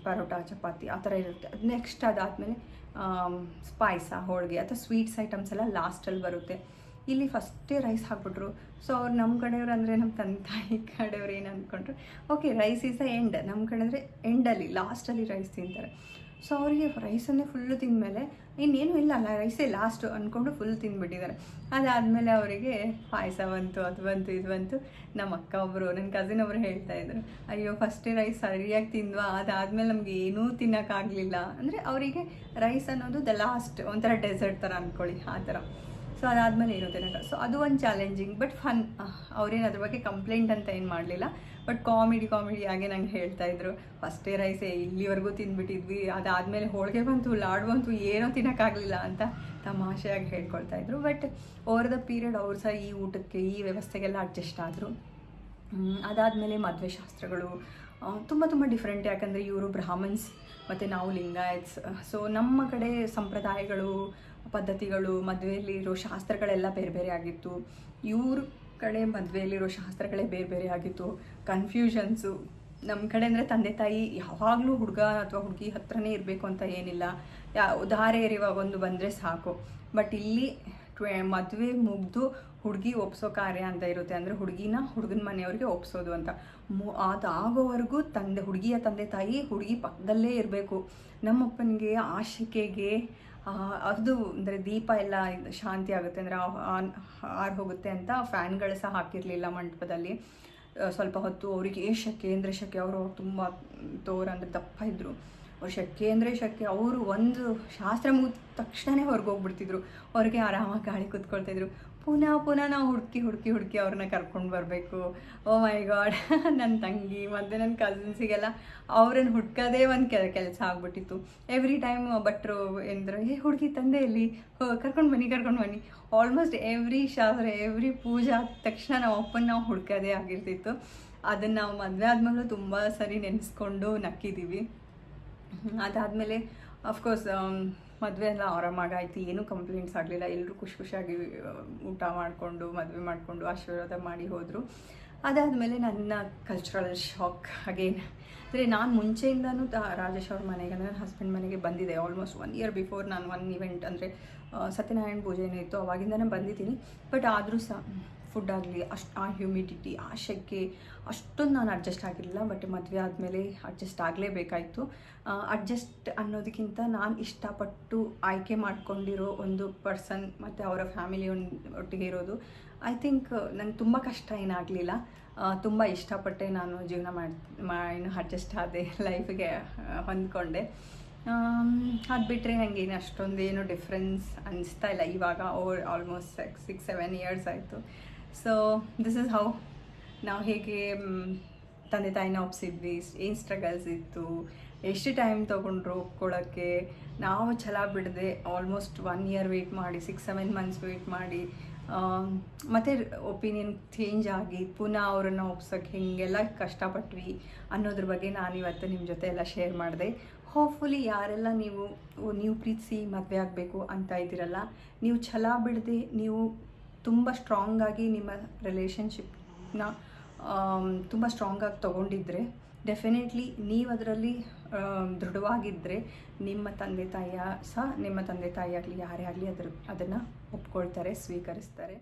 ಪರೋಟ, ಚಪಾತಿ ಆ ಥರ ಇರುತ್ತೆ. ಅದು ನೆಕ್ಸ್ಟ್ ಅದಾದಮೇಲೆ ಪಾಯಸ, ಹೋಳಿಗೆ ಅಥವಾ ಸ್ವೀಟ್ಸ್ ಐಟಮ್ಸ್ ಎಲ್ಲ ಲಾಸ್ಟಲ್ಲಿ ಬರುತ್ತೆ. ಇಲ್ಲಿ ಫಸ್ಟೇ ರೈಸ್ ಹಾಕ್ಬಿಟ್ರು. ಸೊ ಅವ್ರು ನಮ್ಮ ಕಡೆಯವ್ರು ಅಂದರೆ ನಮ್ಮ ತಂದೆ ತಾಯಿ ಕಡೆಯವ್ರು ಏನು ಅಂದ್ಕೊಂಡ್ರು, okay rice is the end, ನಮ್ಮ ಕಡೆ ಅಂದರೆ ಎಂಡಲ್ಲಿ ಲಾಸ್ಟಲ್ಲಿ ರೈಸ್ ತಿಂತಾರೆ. ಸೊ ಅವರಿಗೆ ರೈಸನ್ನೇ ಫುಲ್ಲು ತಿಂದಮೇಲೆ ಇನ್ನೇನು ಇಲ್ಲ ಅಲ್ಲ, ರೈಸೇ ಲಾಸ್ಟು ಅಂದ್ಕೊಂಡು ಫುಲ್ ತಿಂದುಬಿಟ್ಟಿದ್ದಾರೆ. ಅದಾದಮೇಲೆ ಅವರಿಗೆ ಪಾಯಸ ಬಂತು, ಅದು ಬಂತು, ಇದು ಬಂತು. ನಮ್ಮ ಅಕ್ಕ ಒಬ್ಬರು, ನನ್ನ ಕಸಿನ್ ಒಬ್ಬರು ಹೇಳ್ತಾಯಿದ್ರು, ಅಯ್ಯೋ ಫಸ್ಟೇ ರೈಸ್ ಸರಿಯಾಗಿ ತಿಂದ್ವಾ, ಅದಾದಮೇಲೆ ನಮಗೆ ಏನೂ ತಿನ್ನೋಕ್ಕಾಗಲಿಲ್ಲ. ಅಂದರೆ ಅವರಿಗೆ ರೈಸ್ ಅನ್ನೋದು ದ ಲಾಸ್ಟ್, ಒಂಥರ ಡೆಸರ್ಟ್ ಥರ ಅಂದ್ಕೊಳ್ಳಿ, ಆ ಥರ. ಸೊ ಅದಾದಮೇಲೆ ಏನೂ ತಿನ್ನೋಕ್ಕ. ಸೊ ಅದು ಒಂದು ಚಾಲೆಂಜಿಂಗ್ ಬಟ್ ಫನ್. ಅವ್ರೇನು ಅದ್ರ ಬಗ್ಗೆ ಕಂಪ್ಲೇಂಟ್ ಅಂತ ಏನು ಮಾಡಲಿಲ್ಲ. ಬಟ್ ಕಾಮಿಡಿಯಾಗಿ ನಂಗೆ ಹೇಳ್ತಾಯಿದ್ರು, ಫಸ್ಟೇ ರೈಸೇ ಇಲ್ಲಿವರೆಗೂ ತಿಂದ್ಬಿಟ್ಟಿದ್ವಿ, ಅದಾದಮೇಲೆ ಹೋಳಿಗೆ ಬಂತು, ಲಾಡು ಬಂತು, ಏನೋ ತಿನ್ನೋಕ್ಕಾಗಲಿಲ್ಲ ಅಂತ ತಮಾಷೆಯಾಗಿ ಹೇಳ್ಕೊಳ್ತಾಯಿದ್ರು. ಬಟ್ ಓವರ್ ದ ಪೀರಿಯಡ್ ಅವ್ರು ಸಹ ಈ ಊಟಕ್ಕೆ, ಈ ವ್ಯವಸ್ಥೆಗೆಲ್ಲ ಅಡ್ಜಸ್ಟ್ ಆದರು. ಅದಾದಮೇಲೆ ಮದುವೆ ಶಾಸ್ತ್ರಗಳು ತುಂಬ ಡಿಫ್ರೆಂಟ್. ಯಾಕಂದರೆ ಇವರು ಬ್ರಾಹ್ಮಣ್ಸ್ ಮತ್ತು ನಾವು ಲಿಂಗಾಯತ್ಸ್. ಸೊ ನಮ್ಮ ಕಡೆ ಸಂಪ್ರದಾಯಗಳು, ಪದ್ಧತಿಗಳು, ಮದುವೆಯಲ್ಲಿರೋ ಶಾಸ್ತ್ರಗಳೆಲ್ಲ ಬೇರೆ ಆಗಿತ್ತು. ಇವ್ರ ಕಡೆ ಮದುವೆಯಲ್ಲಿರೋ ಶಾಸ್ತ್ರಗಳೇ ಬೇರೆ ಆಗಿತ್ತು. ಕನ್ಫ್ಯೂಷನ್ಸು. ನಮ್ಮ ಕಡೆ ಅಂದರೆ ತಂದೆ ತಾಯಿ ಯಾವಾಗಲೂ ಹುಡುಗ ಅಥವಾ ಹುಡುಗಿ ಹತ್ರನೇ ಇರಬೇಕು ಅಂತ ಏನಿಲ್ಲ, ಧಾರೆ ಎರೆಯುವಾಗ ಒಂದು ಬಂದರೆ ಸಾಕು. ಬಟ್ ಇಲ್ಲಿ ಮದುವೆ ಮುಗಿದು ಹುಡುಗಿ ಒಪ್ಸೋ ಕಾರ್ಯ ಅಂತ ಇರುತ್ತೆ. ಅಂದರೆ ಹುಡುಗನ ಮನೆಯವ್ರಿಗೆ ಒಪ್ಸೋದು ಅಂತ. ಅದಾಗೋವರೆಗೂ ಹುಡುಗಿಯ ತಂದೆ ತಾಯಿ ಹುಡುಗಿ ಪಕ್ಕದಲ್ಲೇ ಇರಬೇಕು. ನಮ್ಮಪ್ಪನಿಗೆ ಆಶಿಕೆಗೆ ಅದು ಅಂದರೆ ದೀಪ ಎಲ್ಲ ಶಾಂತಿ ಆಗುತ್ತೆ ಅಂದರೆ ಆರು ಹೋಗುತ್ತೆ ಅಂತ ಫ್ಯಾನ್ಗಳು ಸಹ ಹಾಕಿರಲಿಲ್ಲ ಮಂಟಪದಲ್ಲಿ. ಸ್ವಲ್ಪ ಹೊತ್ತು ಅವರಿಗೆ ಶೆಕೆ ಅಂದರೆ ಶೆಕೆ. ಅವರು ತುಂಬ ಅಂದರೆ ದಪ್ಪ ಇದ್ದರು. ಅವ್ರು ಶೆಕೆ ಅಂದರೆ ಶೆಕೆ. ಅವರು ಒಂದು ಶಾಸ್ತ್ರ ಮುಗಿದ ತಕ್ಷಣ ಹೊರಗೆ ಹೋಗ್ಬಿಡ್ತಿದ್ರು. ಅವ್ರಿಗೆ ಆರಾಮಾಗಿ ಗಾಳಿ ಕೂತ್ಕೊಳ್ತಿದ್ರು. ಪುನಃ ನಾವು ಹುಡುಕಿ ಅವ್ರನ್ನ ಕರ್ಕೊಂಡು ಬರಬೇಕು. ಓ ಮೈ ಗಾಡ್. ನನ್ನ ತಂಗಿ ಮತ್ತು ನನ್ನ ಕಸಿನ್ಸಿಗೆಲ್ಲ ಅವ್ರನ್ನ ಹುಡ್ಕೋದೇ ಒಂದು ಕೆಲಸ ಆಗ್ಬಿಟ್ಟಿತ್ತು. ಎವ್ರಿ ಟೈಮ್ ಭಟ್ರು ಎಂದರು, ಹುಡುಗಿ ತಂದೆಯಲ್ಲಿ ಕರ್ಕೊಂಡು ಬನ್ನಿ. ಆಲ್ಮೋಸ್ಟ್ ಎವ್ರಿ ಶಾಸ್ತ್ರ, ಎವ್ರಿ ಪೂಜೆ ಆದ ತಕ್ಷಣ ನಾವು ಅಪ್ಪನ ನಾವು ಹುಡ್ಕೋದೇ ಆಗಿರ್ತಿತ್ತು. ಅದನ್ನು ನಾವು ಮದುವೆ ಆದಮೇಲೂ ತುಂಬ ಸರಿ ನೆನೆಸ್ಕೊಂಡು ನಕ್ಕಿದ್ದೀವಿ. ಅದಾದಮೇಲೆ ಅಫ್ಕೋರ್ಸ್ ಮದುವೆ ಎಲ್ಲ ಆರಾಮಾಗಾಯ್ತು, ಏನೂ ಕಂಪ್ಲೇಂಟ್ಸ್ ಆಗಲಿಲ್ಲ. ಎಲ್ಲರೂ ಖುಷಿಯಾಗಿ ಊಟ ಮಾಡಿಕೊಂಡು ಮದುವೆ ಮಾಡಿಕೊಂಡು ಆಶೀರ್ವಾದ ಮಾಡಿ ಹೋದರು. ಅದಾದಮೇಲೆ ನನ್ನ ಕಲ್ಚರಲ್ ಶಾಕ್ ಅಗೇನ್. ಅಂದರೆ ನಾನು ಮುಂಚೆಯಿಂದನೂ ರಾಜೇಶ್ ಅವ್ರ ಮನೆಗೆ ಅಂದರೆ ನನ್ನ ಹಸ್ಬೆಂಡ್ ಮನೆಗೆ ಬಂದಿದ್ದೆ. ಆಲ್ಮೋಸ್ಟ್ 1 year ಬಿಫೋರ್ ನಾನು ಒಂದು ಇವೆಂಟ್ ಅಂದರೆ ಸತ್ಯನಾರಾಯಣ ಪೂಜೆನೇ ಇತ್ತು, ಅವಾಗಿಂದನೇ ಬಂದಿದ್ದೀನಿ. ಬಟ್ ಆದರೂ ಸಹ ಫುಡ್ ಆಗಲಿ, ಆ ಹ್ಯೂಮಿಡಿಟಿ, ಆ ಶೆಕೆ ಅಷ್ಟೊಂದು ನಾನು ಅಡ್ಜಸ್ಟ್ ಆಗಿರಲಿಲ್ಲ. ಬಟ್ ಮದುವೆ ಆದಮೇಲೆ ಅಡ್ಜಸ್ಟ್ ಆಗಲೇಬೇಕಾಯಿತು. ಅಡ್ಜಸ್ಟ್ ಅನ್ನೋದಕ್ಕಿಂತ ನಾನು ಇಷ್ಟಪಟ್ಟು ಆಯ್ಕೆ ಮಾಡ್ಕೊಂಡಿರೋ ಒಂದು ಪರ್ಸನ್ ಮತ್ತು ಅವರ ಫ್ಯಾಮಿಲಿ ಒಟ್ಟಿಗೆ ಇರೋದು, ಐ ಥಿಂಕ್ ನಂಗೆ ತುಂಬ ಕಷ್ಟ ಏನಾಗಲಿಲ್ಲ. ತುಂಬ ಇಷ್ಟಪಟ್ಟೆ ನಾನು ಜೀವನ ಮಾಡಿ ಅಡ್ಜಸ್ಟ್ ಆದೆ, ಲೈಫಿಗೆ ಹೊಂದ್ಕೊಂಡೆ. ಅದು ಬಿಟ್ಟರೆ ನನಗೇನು ಅಷ್ಟೊಂದೇನು ಡಿಫ್ರೆನ್ಸ್ ಅನಿಸ್ತಾ ಇಲ್ಲ ಇವಾಗ. ಆಲ್ಮೋಸ್ಟ್ 6-7 years ಆಯಿತು. ಸೊ ದಿಸ್ ಇಸ್ ಹೌ ನಾವು ಹೇಗೆ ತಂದೆ ತಾಯಿನ ಒಪ್ಸಿದ್ವಿ, ಏನು ಸ್ಟ್ರಗಲ್ಸ್ ಇತ್ತು, ಎಷ್ಟು ಟೈಮ್ ತೊಗೊಂಡ್ರು ಒಪ್ಕೊಳ್ಳೋಕ್ಕೆ. ನಾವು ಛಲ ಬಿಡದೆ ಆಲ್ಮೋಸ್ಟ್ 1 ಇಯರ್ ವೆಯ್ಟ್ ಮಾಡಿ 6-7 ಮಂತ್ಸ್ ವೆಯ್ಟ್ ಮಾಡಿ ಮತ್ತು ಒಪಿನಿಯನ್ ಚೇಂಜ್ ಆಗಿ ಪುನಃ ಅವರನ್ನು ಒಪ್ಸೋಕ್ಕೆ ಹೀಗೆಲ್ಲ ಕಷ್ಟಪಟ್ವಿ ಅನ್ನೋದ್ರ ಬಗ್ಗೆ ನಾನು ಇವತ್ತು ನಿಮ್ಮ ಜೊತೆ ಎಲ್ಲ ಶೇರ್ ಮಾಡಿದೆ. ಹೋಪ್ಫುಲಿ ಯಾರೆಲ್ಲ ನೀವು ಪ್ರೀತಿಸಿ ಮದುವೆ ಆಗಬೇಕು ಅಂತ ಇದ್ದೀರಲ್ಲ, ನೀವು ಛಲ ಬಿಡದೆ ನೀವು ತುಂಬ ಸ್ಟ್ರಾಂಗಾಗಿ ನಿಮ್ಮ ರಿಲೇಷನ್ಶಿಪ್ನ ತುಂಬ ಸ್ಟ್ರಾಂಗಾಗಿ ತೊಗೊಂಡಿದ್ರೆ ಡೆಫಿನೆಟ್ಲಿ ನೀವು ಅದರಲ್ಲಿ ದೃಢವಾಗಿದ್ದರೆ ನಿಮ್ಮ ತಂದೆ ತಾಯಿಯ ಸಹ ನಿಮ್ಮ ತಂದೆ ತಾಯಿ ಆಗಲಿ ಯಾರೇ ಆಗಲಿ ಅದನ್ನು ಒಪ್ಕೊಳ್ತಾರೆ, ಸ್ವೀಕರಿಸ್ತಾರೆ.